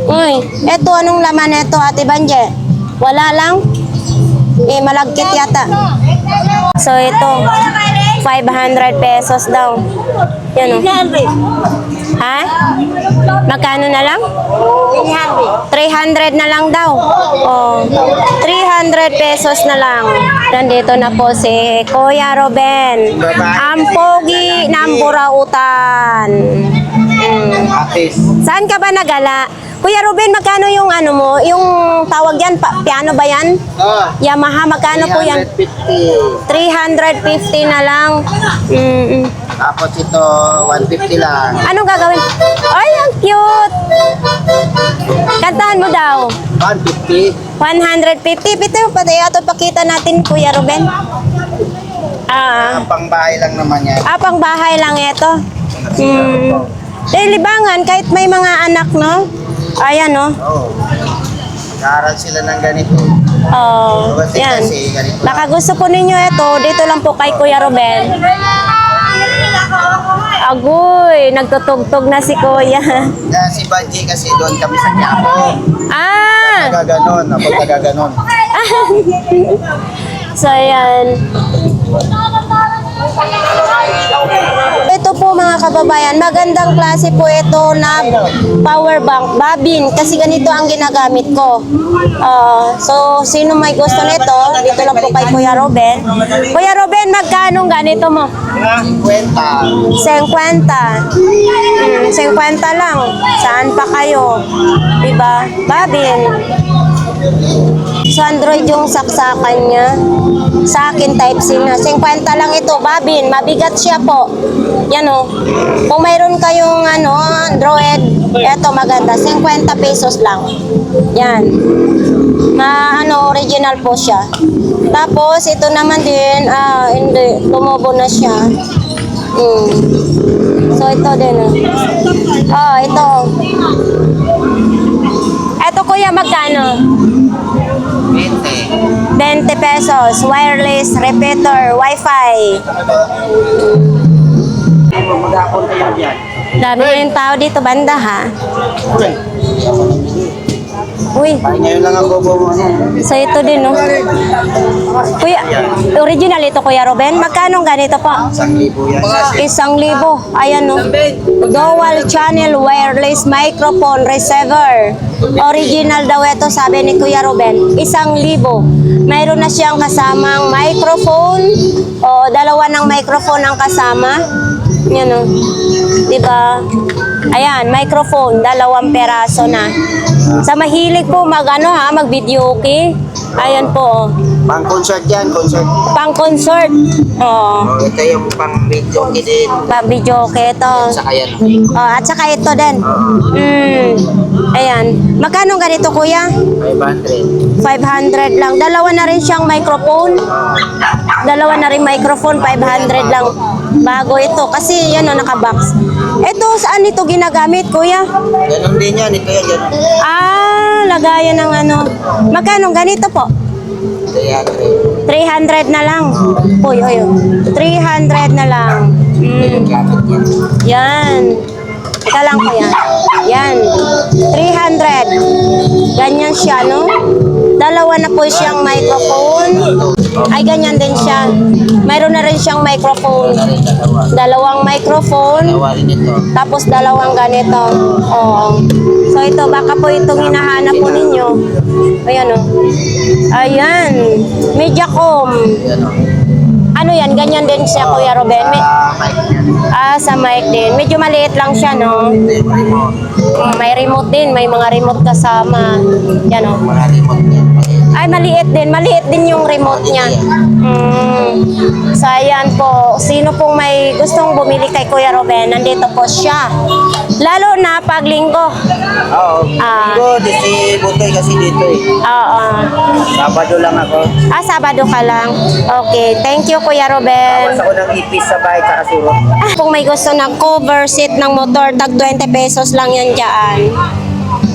Uy, ito anong laman nito Ate Banje? Wala lang. Malagkit yata. So ito 500 pesos daw. Yan o. Ha? Magkano na lang? 300 na lang daw. Oh, 300 pesos na lang. Nandito na po si Kuya Ruben. Ang pogi ng Burautan. Saan ka ba nagala? Kuya Ruben, magkano yung ano mo? Yung tawag yan, piano ba yan? Yamaha, magkano po yan? 350 na lang. Tapos ito, 150 lang. Anong gagawin? Ay, ang cute! Kantahan mo daw. 150. 150. Pito, pati ato pakita natin, Kuya Ruben. Pangbahay lang naman yan. Pang bahay lang ito. Libangan, kahit may mga anak, no? Ayan, no? Oo. Nag-aaral sila ng ganito. Oh, yan. Baka gusto po ninyo ito, dito lang po kay Kuya Ruben. Agoy, nagtutugtog na si Kuya. Si Banji kasi doon kami sa Quiapo. Nagaganon, ako nagaganon. So, ayan. Ito po mga kababayan, magandang klase po ito na power bank, babin, kasi ganito ang ginagamit ko. So, sino may gusto nito, dito lang po kay Kuya Ruben. Kuya Ruben, magkano ganito mo? 50. 50. 50 lang. Saan pa kayo? Diba? Babin. Sa Android yung saksakan niya. Sa akin Type-C na. 50 lang ito, babin. Mabigat siya po. Yan o. Kung mayroon kayong Android, eto maganda. 50 pesos lang. Yan. Original po siya. Tapos, ito naman din, hindi, lumobo na siya. So, ito din. Ito. Ito, kuya, magkano? 20 pesos. Wireless, repeater, wifi. Maghapon kayo dyan. Dami na yung tao dito, banda ha. Uy. Ngayon lang ako So ito din, no? Kuya, original ito, Kuya Ruben. Magkano ganito po? 1,000 yan. 1,000. Ayan, no? Dual channel wireless microphone receiver. Original daw ito, sabi ni Kuya Ruben. 1,000. Mayroon na siyang kasamang microphone. O, 2 ng microphone ang kasama. Yan, no? Diba? Ayan, microphone. 2 peraso na. Sa mahilig po mag video okay. Ayan po. Pang concert yan, concert. Pang concert. Oo. Oh, ito yung pang video din. Pa video okay ito. Saka yan. Oh, at saka ito din. Ayan. Magkano ganito kuya? 500. 500 lang. Dalawa na rin siyang microphone. Dalawa na rin microphone, 500 lang. Bago ito. Kasi yan o, nakabox. Ito, saan ito ginagamit kuya? Ganon din yan, ito yan. Ganon. Ah, lagayan ng ano. Magkano ganito po? 300. 300 na lang. Uy, uy, uy. 300 na lang. Gamit yan. Yan. Ika lang ko yan. Yan. 300. Ganyan siya, no? Dalawa na po siyang microphone. Ay, ganyan din siya. Mayroon na rin siyang microphone. Wala rin dalawa. Dalawang microphone. Dalawa rin ito. Tapos dalawang ganito. Oo. So ito, baka po itong hinahanap po ninyo. Ayan o. Ayan. Mediacom. Yan o. Ano yan? Ganyan din siya, Kuya Ruben. Mic yan. Sa mic din. Medyo maliit lang siya, no? Ito yung remote. May remote din. May mga remote kasama. Yan o. Wala remote yan. Ay, maliit din. Maliit din yung remote niya. So, ayan po. Sino pong may gustong bumili kay Kuya Ruben, nandito po siya. Lalo na pag linggo. Oo. Ah. Linggo, di si Butoy kasi dito eh. Oo. Sabado lang ako. Sabado ka lang. Okay. Thank you, Kuya Ruben. Bawas ako ng ipis sa bahay tsaka surot. Kung may gusto ng cover seat ng motor, tag 20 pesos lang yan dyan.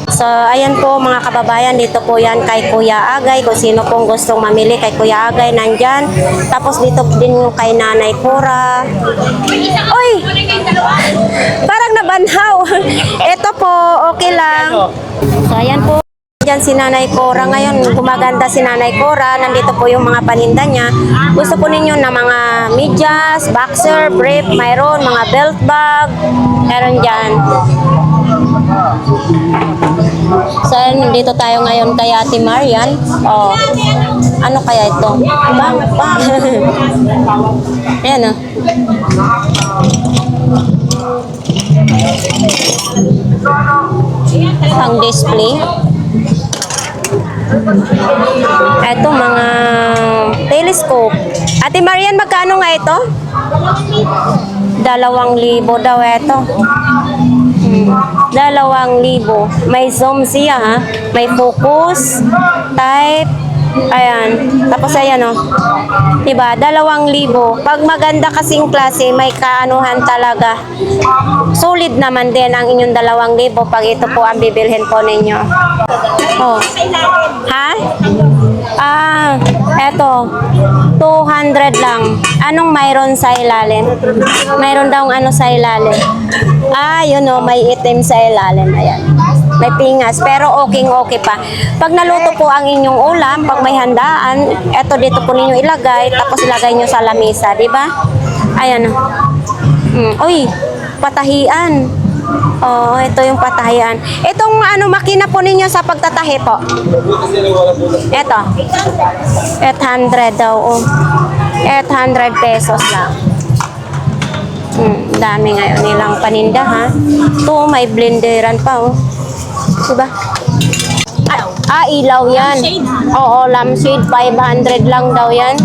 So, ayan po mga kababayan, dito po yan kay Kuya Agay. Kung sino pong gustong mamili kay Kuya Agay, nandyan. Tapos dito din yung kay Nanay Cora. Uy! Parang nabanhaw. Ito po, okay lang. So, ayan po. Diyan si Nanay Cora. Ngayon, gumaganda si Nanay Cora. Nandito po yung mga paninda niya. Gusto po ninyo na mga medyas, boxer, brief, mayroon, mga belt bag. Meron dyan. So, nandito tayo ngayon kay Ate Marian. Oh, ano kaya ito? Ayan o. Pang display. Ito, mga telescope. Ate Marian, magkano nga ito? 2,000 daw ito. 2,000. May zoom siya, ha? May focus, type, ayan. Tapos ayan, oh. Diba? 2,000. Pag maganda kasing klase, may kaanuhan talaga. Solid naman din ang inyong 2,000 pag ito po ang bibilhin po ninyo. Oh. Ha? Eto. 200 lang. Anong mayroon sa ilalim? Mayroon daw ano sa ilalim. Yun o, may itim sa ilalim. Ayan. May pingas, pero okay pa. Pag naluto po ang inyong ulam, pag may handaan, eto dito po ninyo ilagay, tapos ilagay nyo sa lamesa, di ba? Ayan o. Uy, patahian. Oh, ito yung patahian. Itong ano makina po ninyo sa pagtatahi po. Ito. 800 daw. Oh. 800 pesos lang. Dami ngayon nilang paninda, ha. Ito, may blenderan pa, oh. Diba? Ilaw yan. Oo, lampshade. 500 lang daw yan.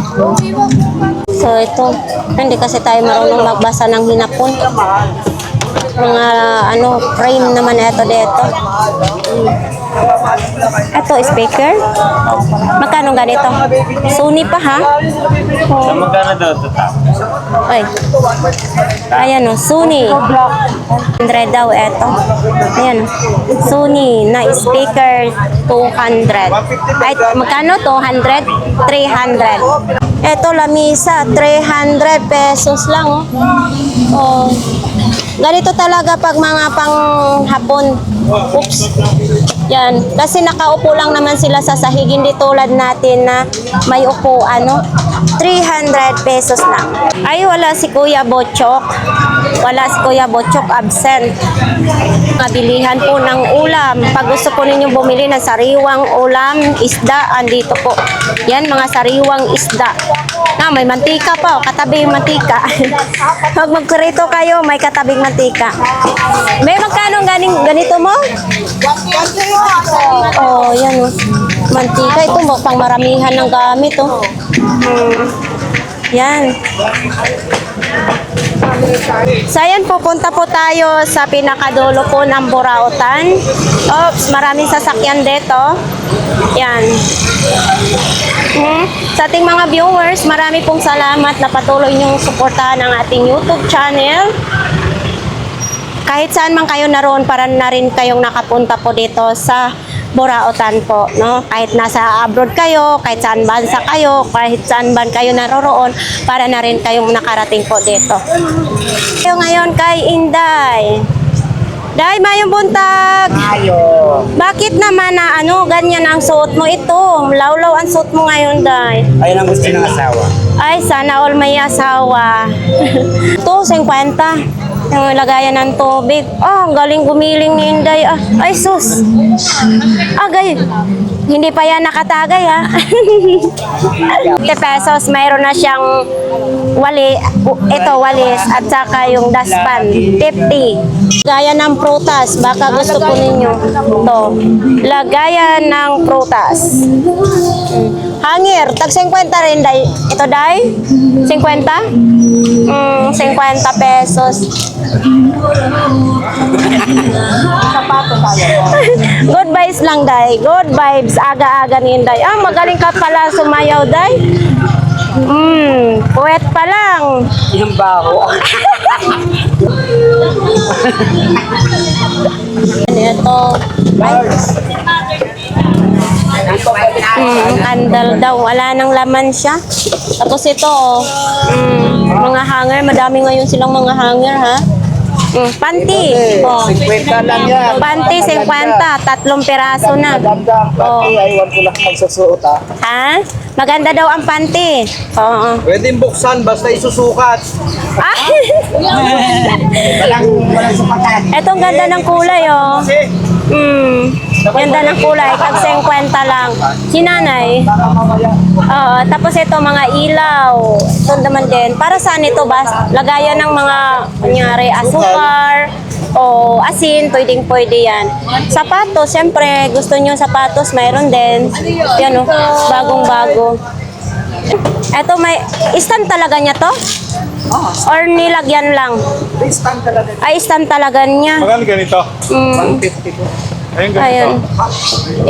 So, ito. Hindi kasi tayo marunong magbasa ng hinapon. Mga frame naman ito dito. Ito, speaker. Magkano ganito? Sony pa, ha? Oh. Magkano daw ito? Ay. Ayan o, Sony. 100 daw ito. Ayan o. Sony na speaker 200. Ay, magkano? 200? 300. Ito, lamisa. 300 pesos lang o. Oh. Ganito talaga pag mga panghapon. Oops. Yan. Kasi nakaupo lang naman sila sa sahig. Hindi tulad natin na may upuan, no? 300 pesos lang. Ay, wala si Kuya Bochok. Wala si Kuya Butchok, absent. Mabilihan po ng ulam. Pag gusto po ninyo bumili ng sariwang ulam, isda, andito po. Yan, mga sariwang isda. Na, may mantika pa, katabi yung mantika. Pag magkurito kayo, may katabing mantika. May magkano ganito mo? Oh, yan oh. Mantika, ito pang maramihan ng gamit oh. Yan. So, ayan, pupunta po tayo sa pinakadulo po ng Burautan. Oops, maraming sasakyan dito. Yan. Sa ating mga viewers, marami pong salamat na patuloy niyong suportahan ang ating YouTube channel. Kahit saan man kayo naroon, para na rin kayong nakapunta po dito sa Burautan po, no? Kahit nasa abroad kayo, kahit saan bansa kayo, kahit saan ban kayo naroroon, para na rin kayong nakarating po dito. Tayo ngayon kay Inday. Day, mayong buntag. Bakit naman na ganyan ang suot mo ito? Lawlaw ang suot mo ngayon, Day. Ayun ang gusto ng asawa. Ay, sana all may asawa. Ito, 50. Yung lagayan ng tubig. Oh, ang galing gumiling ni Inday. Ah, ay, sus. Agay. Hindi pa yan nakatagay, ha? 50 pesos, mayroon na siyang walis at saka yung dustpan. 50. Lagayan ng prutas. Baka gusto po ninyo. Ito. Lagayan ng prutas. Hangir, tag 50 rin, Day. Ito, Day? 50? 50 pesos. Sapato tayo. Good vibes lang, Day. Good vibes. Aga-aga ni Day. Ah, magaling ka pala sumayaw, Day. Puwet pa lang. Yung baho. Ito. Andal daw. Wala nang laman siya. Tapos ito, mga hanger. Madami ngayon silang mga hanger, ha? Panty. Oh. 50 lang yan. Panty, 50. 3 piraso na. Oh. Aywan ko lang magsusuot ha. Ha? Maganda daw ang panty. Oo. Pwedeng buksan basta isusukat. Ah! Walang sukakan. Etong ganda ng kulay, oh. Ganda ng kulay. Tag 50 lang. Si nanay. Oo. Tapos ito, mga ilaw. Ito naman din. Para saan ito ba? Lagayan ng mga, kunyari, asukar o asin. Pwedeng-pwede yan. Sapatos, siyempre, gusto nyo sapatos, mayroon din. Yan, oh. Bagong-bago. Ito, may stand talaga niya to? Or nilagyan lang? Stand talaga. Ay, stand talaga niya. Magkano ganito? 150 po. Ayun, ganito. Ayun.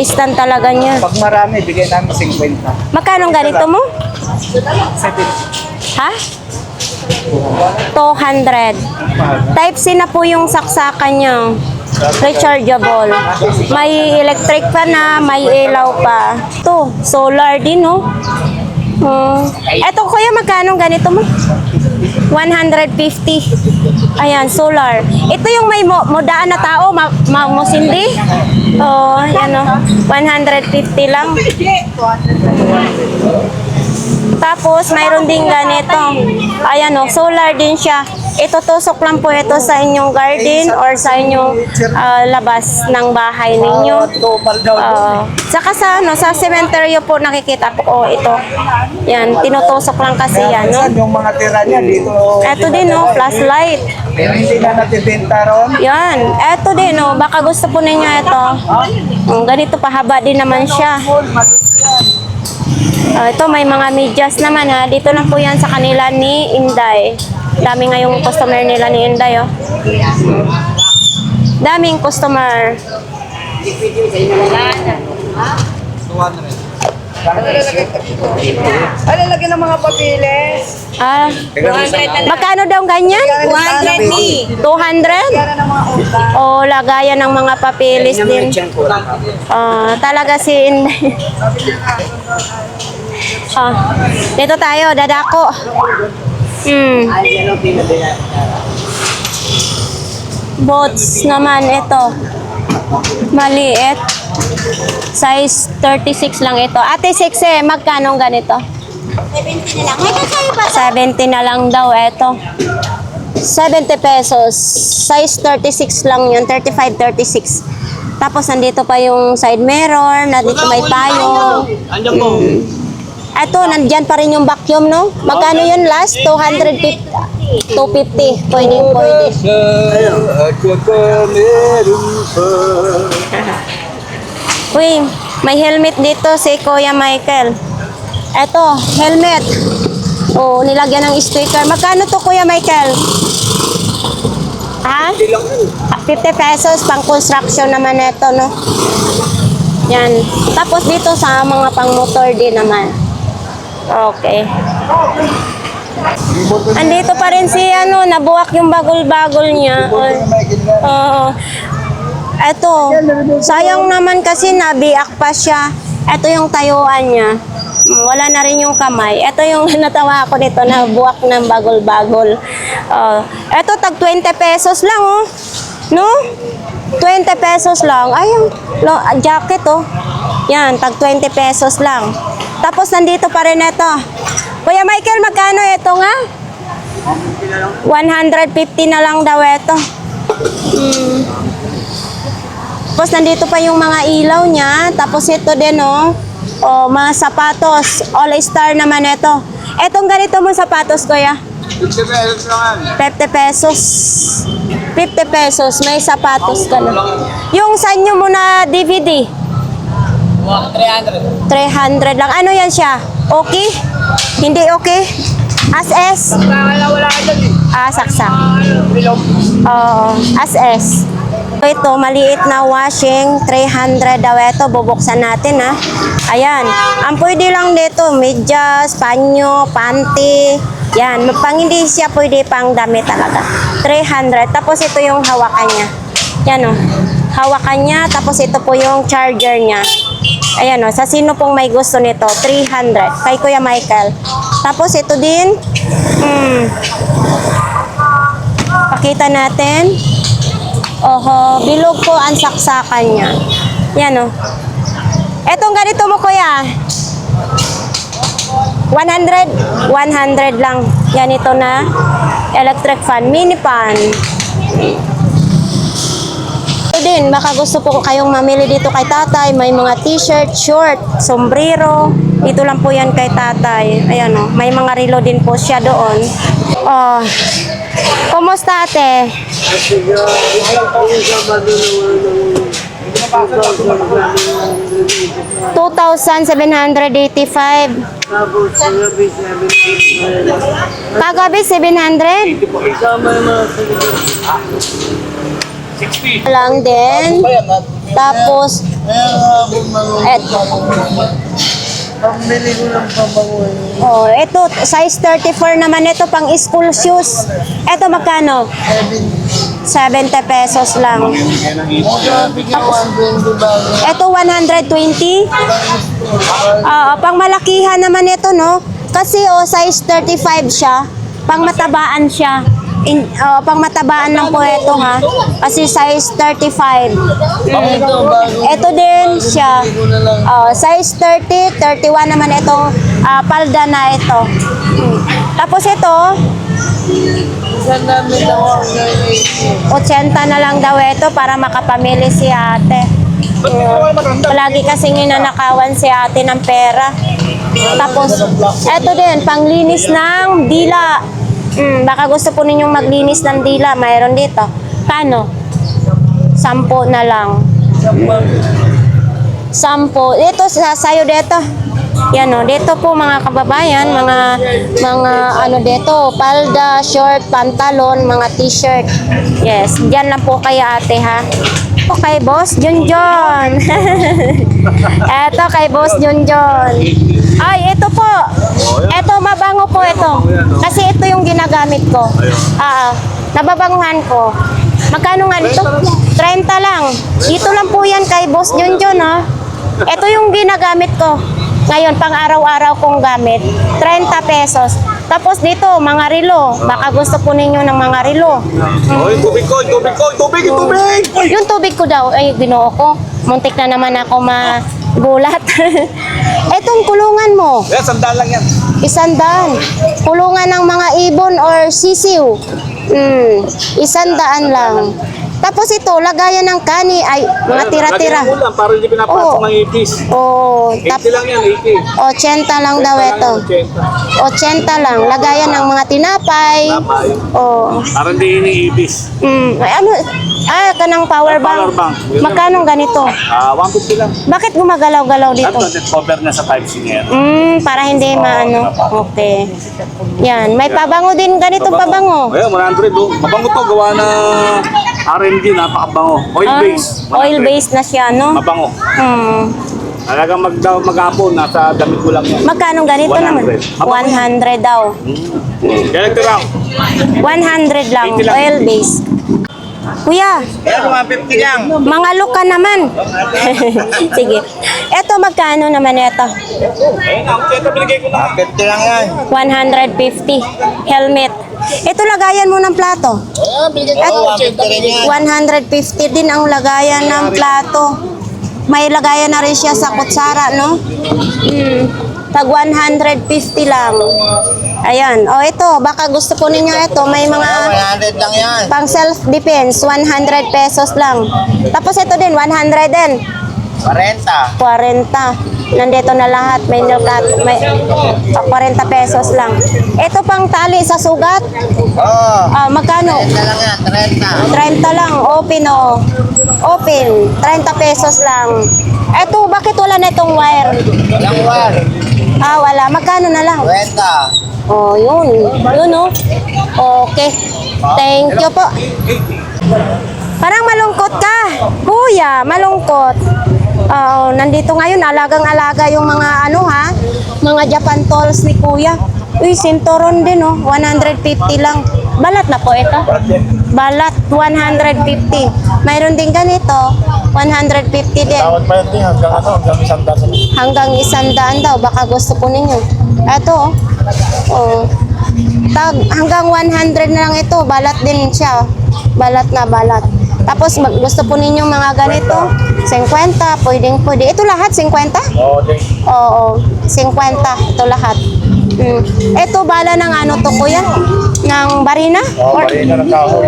Stand talaga niya. Pag marami, bigay namin 50. Magkano ganito mo? 70. Ha? 200. Type C na po yung saksakan niya. Rechargeable. May electric pa na, may ilaw pa. Ito, solar din, no? Eto, kuya, magkano ganito mo? 150. Ayan, solar. Ito yung may modaan na tao, musindi. Oh, yan o. 150 lang. Tapos, mayroon din ganito. Ayan o, solar din siya. Itutusok lang po ito sa inyong garden or sa inyong labas ng bahay ninyo. Saka sa cemetery po nakikita ko, ito. Yan, tinutusok lang kasi yan, no? Yung mga tira niya dito. Ito din, no? Flashlight. Pero hindi na natibenta ron. Yan. Ito din, no? Baka gusto po ninyo ito. Ganito, pahaba din naman siya. Ito, may mga medyas naman, ha? Dito lang po yan sa kanila ni Inday. Dami ngayong customer nila ni Inday, oh. Daming customer. Ano lagyan ng mga papilis? Ah, magkano daw ganyan? 200? 200? Yan ng mga utang. O, lagayan ng mga papilis din. Talaga si Inday. Dito tayo, dadako. Bots naman ito. Maliit. Size 36 lang ito. Ate 6 magkano ganito? 70 na lang. May kasama pa. 70 na lang daw ito. 70 pesos. Size 36 lang yun. 35, 36. Tapos nandito pa yung side mirror. Nandito may payong. Andiyan po. Ito, nandyan pa rin yung vacuum, no? Magkano yun last? 250. 250. Pwede. At saka meron pa. Uy, may helmet dito si Kuya Michael. Eto, helmet. Oh, nilagyan ng sticker. Magkano to, Kuya Michael? Ha? 50 pesos pang construction naman ito, no? Yan. Tapos dito sa mga pang motor din naman. Okay. Andito pa rin si nabuwak yung bagol-bagol niya. Oo. Eto, sayang naman kasi nabiak pa siya. Eto yung tayuan niya. Wala na rin yung kamay. Ito yung natawa ako dito na buwak ng bagol-bagol. Ito, tag 20 pesos lang, oh. No? 20 pesos lang. Ay, yung jacket, oh. Yan, tag 20 pesos lang. Tapos, nandito pa rin ito. Kuya Michael, magkano ito nga? 150 na lang daw ito. Tapos, nandito pa yung mga ilaw niya. Tapos, ito din, oh. O, mga sapatos. All-Star naman ito. Etong ganito mo sapatos, kuya? 50 pesos lang. 50 pesos. 50 pesos. May sapatos ka na. Yung sa inyo mo na DVD? 300. 300 lang. Ano yan siya? Okay? Hindi okay? As-S? Wala dyan eh. Ah, saksak. Oo. As-S. Ito, maliit na washing, 300 daw ito. Bubuksan natin, ha. Ayan. Ang pwede lang dito, medyas, panyo, panty. Yan. Pang hindi siya pwede pang damit talaga. 300. Tapos ito yung hawakan niya. Yan, oh. Hawakan niya. Tapos ito po yung charger niya. Ayan, oh. Sa sino pong may gusto nito? 300. Kay Kuya Michael. Tapos ito din. Pakita natin. Oho, bilog po ang saksakan niya. Yan, oh. Etong ganito mo, kuya. 100? 100 lang. Yan ito na electric fan, mini fan. Ito din, baka gusto po kayong mamili dito kay tatay. May mga t-shirt, short, sombrero. Dito lang po yan kay tatay. Ayan, oh. May mga relo din po siya doon. Oh. Kumusta, ate? 2,785. Kagabi, 700? 60. Lang din. Tapos, oh, ito, size 34 naman ito, pang school shoes. Ito, magkano? 70 pesos lang. Ito, 120. Pang malakihan naman ito, no? Kasi, size 35 siya. Pang matabaan siya. Pang matabaan lang po ito, ha? Kasi size 35. Ito din siya. Size 30, 31 naman itong palda na ito. Tapos ito, 80 na lang daw ito para makapamili si ate. Palagi kasi ninanakawan si ate ng pera. Tapos, ito din, panglinis ng dila. Baka gusto po ninyong maglinis ng dila. Mayroon dito. Kano? 10 na lang. 10. Dito, sayo dito. Yan, o. Dito po mga kababayan, mga ano dito, palda, short, pantalon, mga t-shirt. Yes, diyan lang po kay ate, ha. Okay, Boss Junjun. Eto kay Boss Junjun. Ay, ito po. Ito, mabango po ito. Kasi ito yung ginagamit ko. Nababanguhan ko. Magkano nga dito? 30 lang. Dito lang po yan kay Boss Junjun, ha. Ito yung ginagamit ko. Ngayon, pang araw-araw kong gamit. 30 pesos. Tapos dito, mga relo. Baka gusto po ninyo ng mga relo. Tubig! Yung tubig ko daw, ay ginoo ko. Muntik na naman ako magulat. Etong kulungan mo. Sandal lang yan. 100. Kulungan ng mga ibon or sisiw. 100 lang. Tapos ito, lagayan ng kani ay mga tira-tira. Lagyan mo lang para hindi pinapasok Oo. ng ipis. Oh, 80 lang yan, 80. 80 lang daw ito. 80 lang. Lagayan ng mga tinapay. Tapay. Oh. Para hindi iniipis. Ay, ano? Kanang power Power bank. bank. Magkano ganito? 150 lang. Bakit gumagalaw-galaw At dito? cover na sa Type-C niya. Para hindi maano. Okay. Yan. May pabango din ganitong pabango. Ayun, 100 oh. Mabango to, gawa na R&D, napakabango. Oil base. 100. Oil based na siya, no? Mabango. Talagang maghapon, nasa damit mo lang yan. Magkano ganito 100. naman? 100 daw. Kaya ito lang. 100 lang. 80 lang. Oil based. Kuya, Ayan, 150 lang. mga ka naman. Sige. Eto, magkano naman ito? Ayun, ang ito binigay ko na. 150 lang yan. 150. Helmet. Ito, lagayan mo ng plato. Oo, 150 rin yan. 150 din ang lagayan ng plato. May lagayan na rin siya sa kutsara, no? Tag 150 lang. Ayan. O, ito. Baka gusto po ninyo ito. May mga 100 lang yan. pang self-defense. 100 pesos lang. Tapos ito din. 100 din. 40. 40. Nandito na lahat. May nilkat. May 40 pesos lang. Ito pang tali sa sugat. Oo. Magkano? 30 lang yan, 30 30. lang. Open, oh. Open. 30 pesos lang. Eto, bakit wala na itong wire? Walang war. Wala. Magkano na lang? 20. Oh, yun. Yun, oh. Okay. Thank you po. Parang malungkot ka. Kuya, malungkot. Nandito ngayon, alagang-alaga yung mga ano ha, mga Japan tolls ni Kuya. Uy, sinturon din oh, 150 lang. Balat na po ito. Balat, 150. Mayroon din ganito, 150 din. Tawad pa yun hanggang Hanggang 100 100. daw, baka gusto po ninyo. Ito oh. Hanggang 100 na lang ito, balat din siya. Balat na balat. Tapos gusto po ninyo mga ganito, 50, pwede. Ito lahat 50? Oo, 50 ito lahat. Ito bala ng ano to kuya? Ng barina? Barina ng kahoy.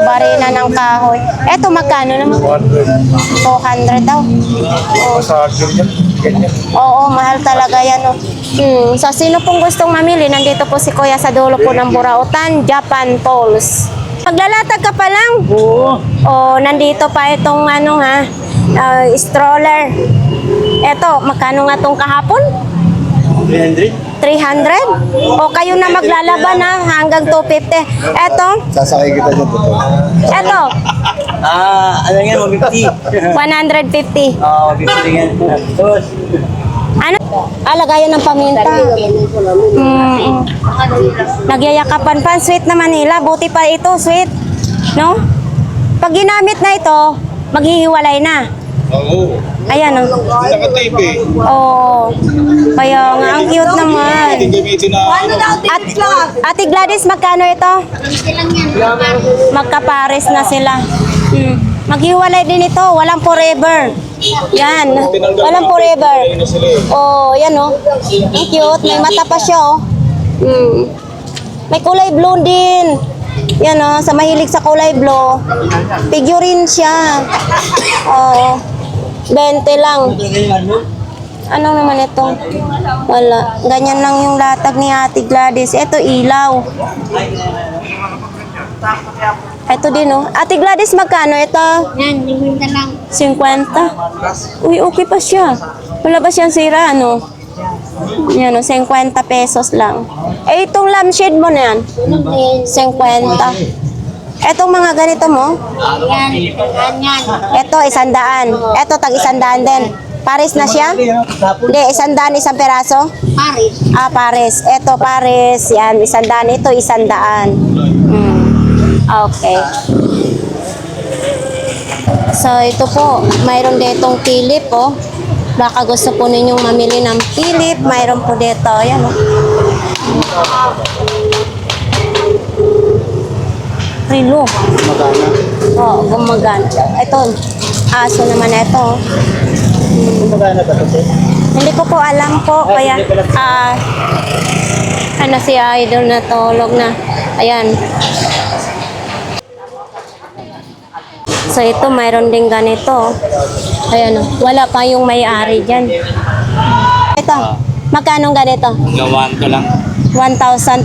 Barina ng kahoy. Ito magkano naman? 200 daw. Sa ganyan. Oo, mahal talaga yan. Sa sino pong gustong mamili, nandito po si Kuya sa dulo po ng Burautan, Japan Tolls. Maglalatag ka pa lang? Oo. Nandito pa itong ano ha, stroller. Eto, magkano nga tong kahapon? 300? O kayo na maglalaban ha, hanggang 250. Eto, Sasakay kita dyan po. eto, Ano yan, 150. 150. Oo, 150 yan. Tapos, Ano? Lagayan ng paminta. Nagyayakapan pa. Sweet na Manila. Buti pa ito, sweet. No? Pag ginamit na ito, maghihiwalay na. Oo. Ayan, oh. Naka-tape eh. Oo. Kaya nga, ang cute naman. Gamitin na. Ate Gladys, magkano ito? Magkapares na sila. Maghiwalay din ito. Walang forever. Yan. Walang forever. Oh, yan oh. Ang cute. May mata pa siya oh. May kulay blue din. Yan oh. Sa mahilig sa kulay blue. Figurine siya. Oh. 20 lang. Ano naman ito? Wala. Ganyan lang yung latag ni Ate Gladys. Ito ilaw. Ito din oh. Ate Gladys, magkano ito? Yan, 50 lang. 50? Uy, okay pa siya. Wala ba siyang sira, ano? Yan o, 50 pesos lang. Eh, itong lampshade mo na yan? 50. Etong mga ganito mo? Yan, yan. Ito, 100. Ito, tag 100 din. Pares na siya? Hindi, 100 isang peraso? Paris. Pares. Ito, pares. Yan, 100. Ito, 100. Okay. So, ito po, mayroon ditong Philip, oh. Baka gusto po ninyong mamili ng Philip, mayroon po dito. Ayan, oh. Rilo. magana. Oo, gumagana. Ito, aso naman ito. oh. Magana ba ito? Hindi ko po alam po, kaya, ano si Idol na tulog na. Ayan. So ito, mayroon din ganito. Ayan, oh. Wala pa yung may-ari dyan. Ito, magkano ganito? Gawan ko lang. 1,200.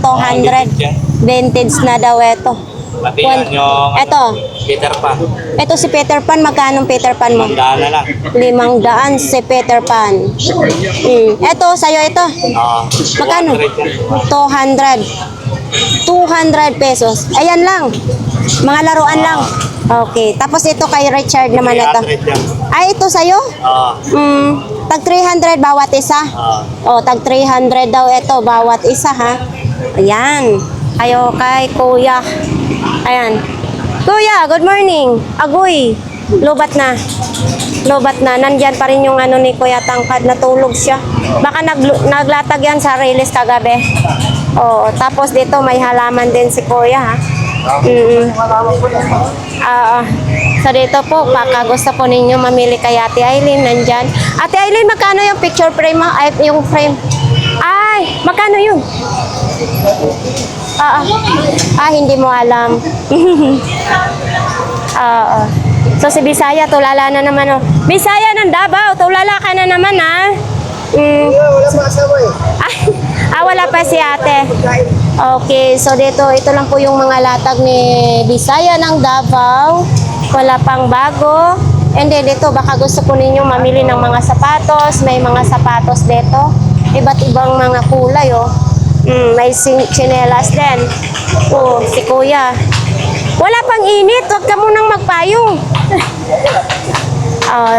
Vintage na daw ito. Pati yan yung Ito, Peter Pan. ito si Peter Pan. Magkano Peter Pan mo? Daan na lang. 500 si Peter Pan. Ito, sa'yo ito. Magkano? 200. 200 pesos. Ayan lang. Mga laruan lang. Okay. Tapos ito kay Richard naman ito. Ay, ito sa'yo? Tag 300 bawat isa. Tag 300 daw ito bawat isa ha. Ayan. Ayo kay Kuya. Ayan. Kuya, good morning. Agoy. Lobat na. Lobat na. Nandyan pa rin yung ano ni Kuya Tangkad. Natulog siya. Baka naglatag yan sa release kagabi. Tapos dito may halaman din si Kuya ha. So dito po, baka gusto po ninyo mamili kay Ate Aileen, nandyan. Ate Aileen, magkano yung picture frame mo? Ay, yung frame. Ay, magkano yun? Hindi mo alam. So si Bisaya, tulala na naman. Oh. Bisaya ng Davao, tulala ka na naman ha. Wala makasama eh. Wala pa si ate. Okay, so dito, ito lang po yung mga latag ni Bisaya ng Davao. Wala pang bago. And then dito, baka gusto po ninyo mamili ng mga sapatos. May mga sapatos dito. Iba't ibang mga kulay, oh. May tsinelas din. Si Kuya. Wala pang init, huwag ka munang magpayong.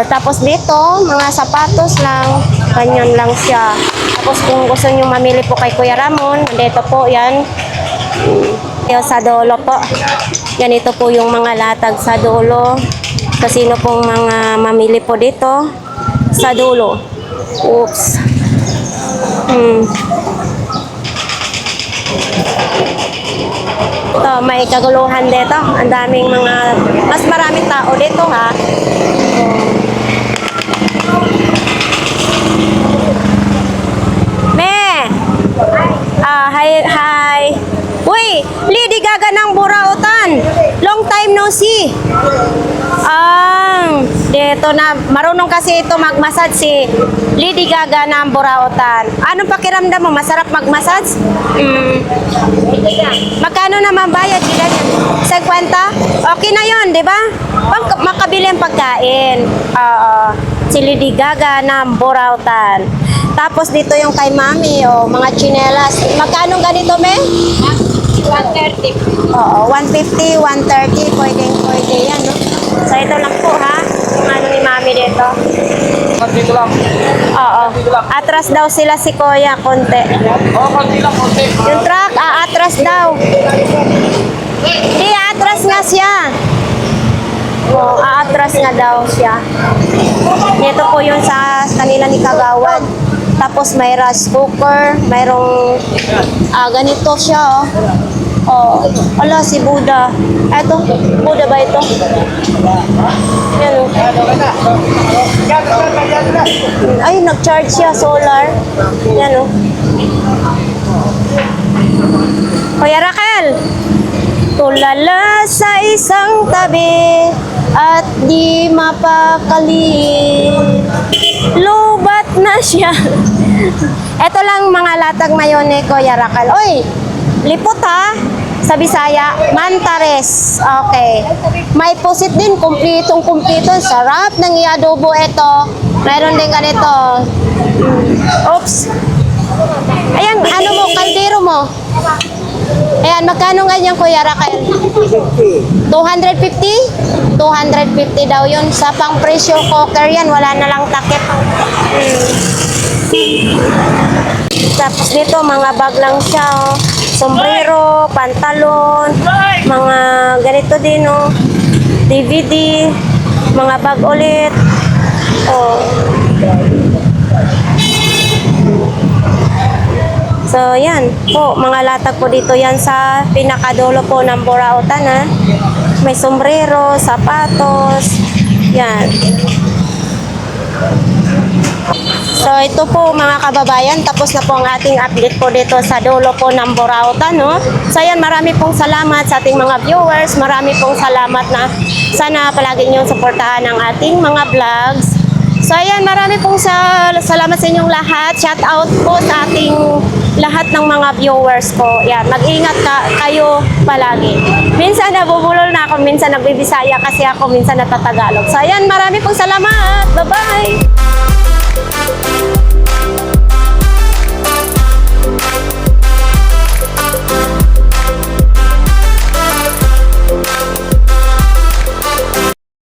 Tapos dito, mga sapatos lang. Ganyan lang siya. Tapos kung gusto nyo mamili po kay Kuya Ramon, dito po yan. Yung sa dulo po. Ganito po yung mga latag sa dulo. So sino pong mga mamili po dito sa dulo. Oops. Ito, may kaguluhan dito. Ang daming mga, mas maraming tao dito ha. Hi. Uy, Lady Gaga ng Burautan. Long time no see. Dito na, marunong kasi ito mag-massage si Lady Gaga ng Burautan. Anong pakiramdam mo? Masarap mag-massage? Magkano naman bayad? 50? Okay na yun, di ba? Makabili ang pagkain. Si Lady Gaga ng Burautan. Tapos dito yung kay Mami, mga tsinelas. Magkano ganito, me? 130. 150, 130. Pwede yan, no? So ito lang po, ha? Yung ano ni Mami dito. Dito lang. Atras daw sila si Kuya, konti. Konti lang, konti. Yung truck, atras daw. Hindi, atras nga siya. Aatras nga daw siya. Ito po yung sa kanila ni Kagawad. Tapos may rice cooker, mayroong ganito siya, ala si Buddha. Eto, Buddha ba ito? Yan, ay, nag-charge siya, solar. Yan, Kuya Raquel, tulala sa isang tabi at di mapakali. Lubat na siya. Ito lang mga latag ngayon ni Kuya Raquel. Oy, lipot ha. Sa Bisaya, Mantares. Okay. May pusit din, kumpletong-kumpleto. Sarap ng iadobo ito. Mayroon din ganito. Oops. Ayan, ano mo, kaldero mo. Ayan, magkano ganyan Kuya Raquel? 250? 250 daw yun. Sa pang pressure cooker yan, wala na lang takip. Tapos dito, mga bag lang siya. Sombrero, pantalon, mga ganito din. DVD, mga bag ulit. So, yan po, mga latag po dito yan sa pinakadulo po ng Burautan, ha. May sombrero, sapatos, yan. So ito po mga kababayan, tapos na po ang ating update po dito sa dulo po ng Burautan, no? So ayan, marami pong salamat sa ating mga viewers, marami pong salamat na sana palagi niyong suportahan ang ating mga vlogs. So ayan, marami pong salamat sa inyong lahat. Shout out po sa ating lahat ng mga viewers ko. Yan, mag-ingat kayo palagi. Minsan nabubulol na ako, minsan nagbibisaya kasi ako, minsan natatagalog. So ayan, marami pong salamat. Bye-bye!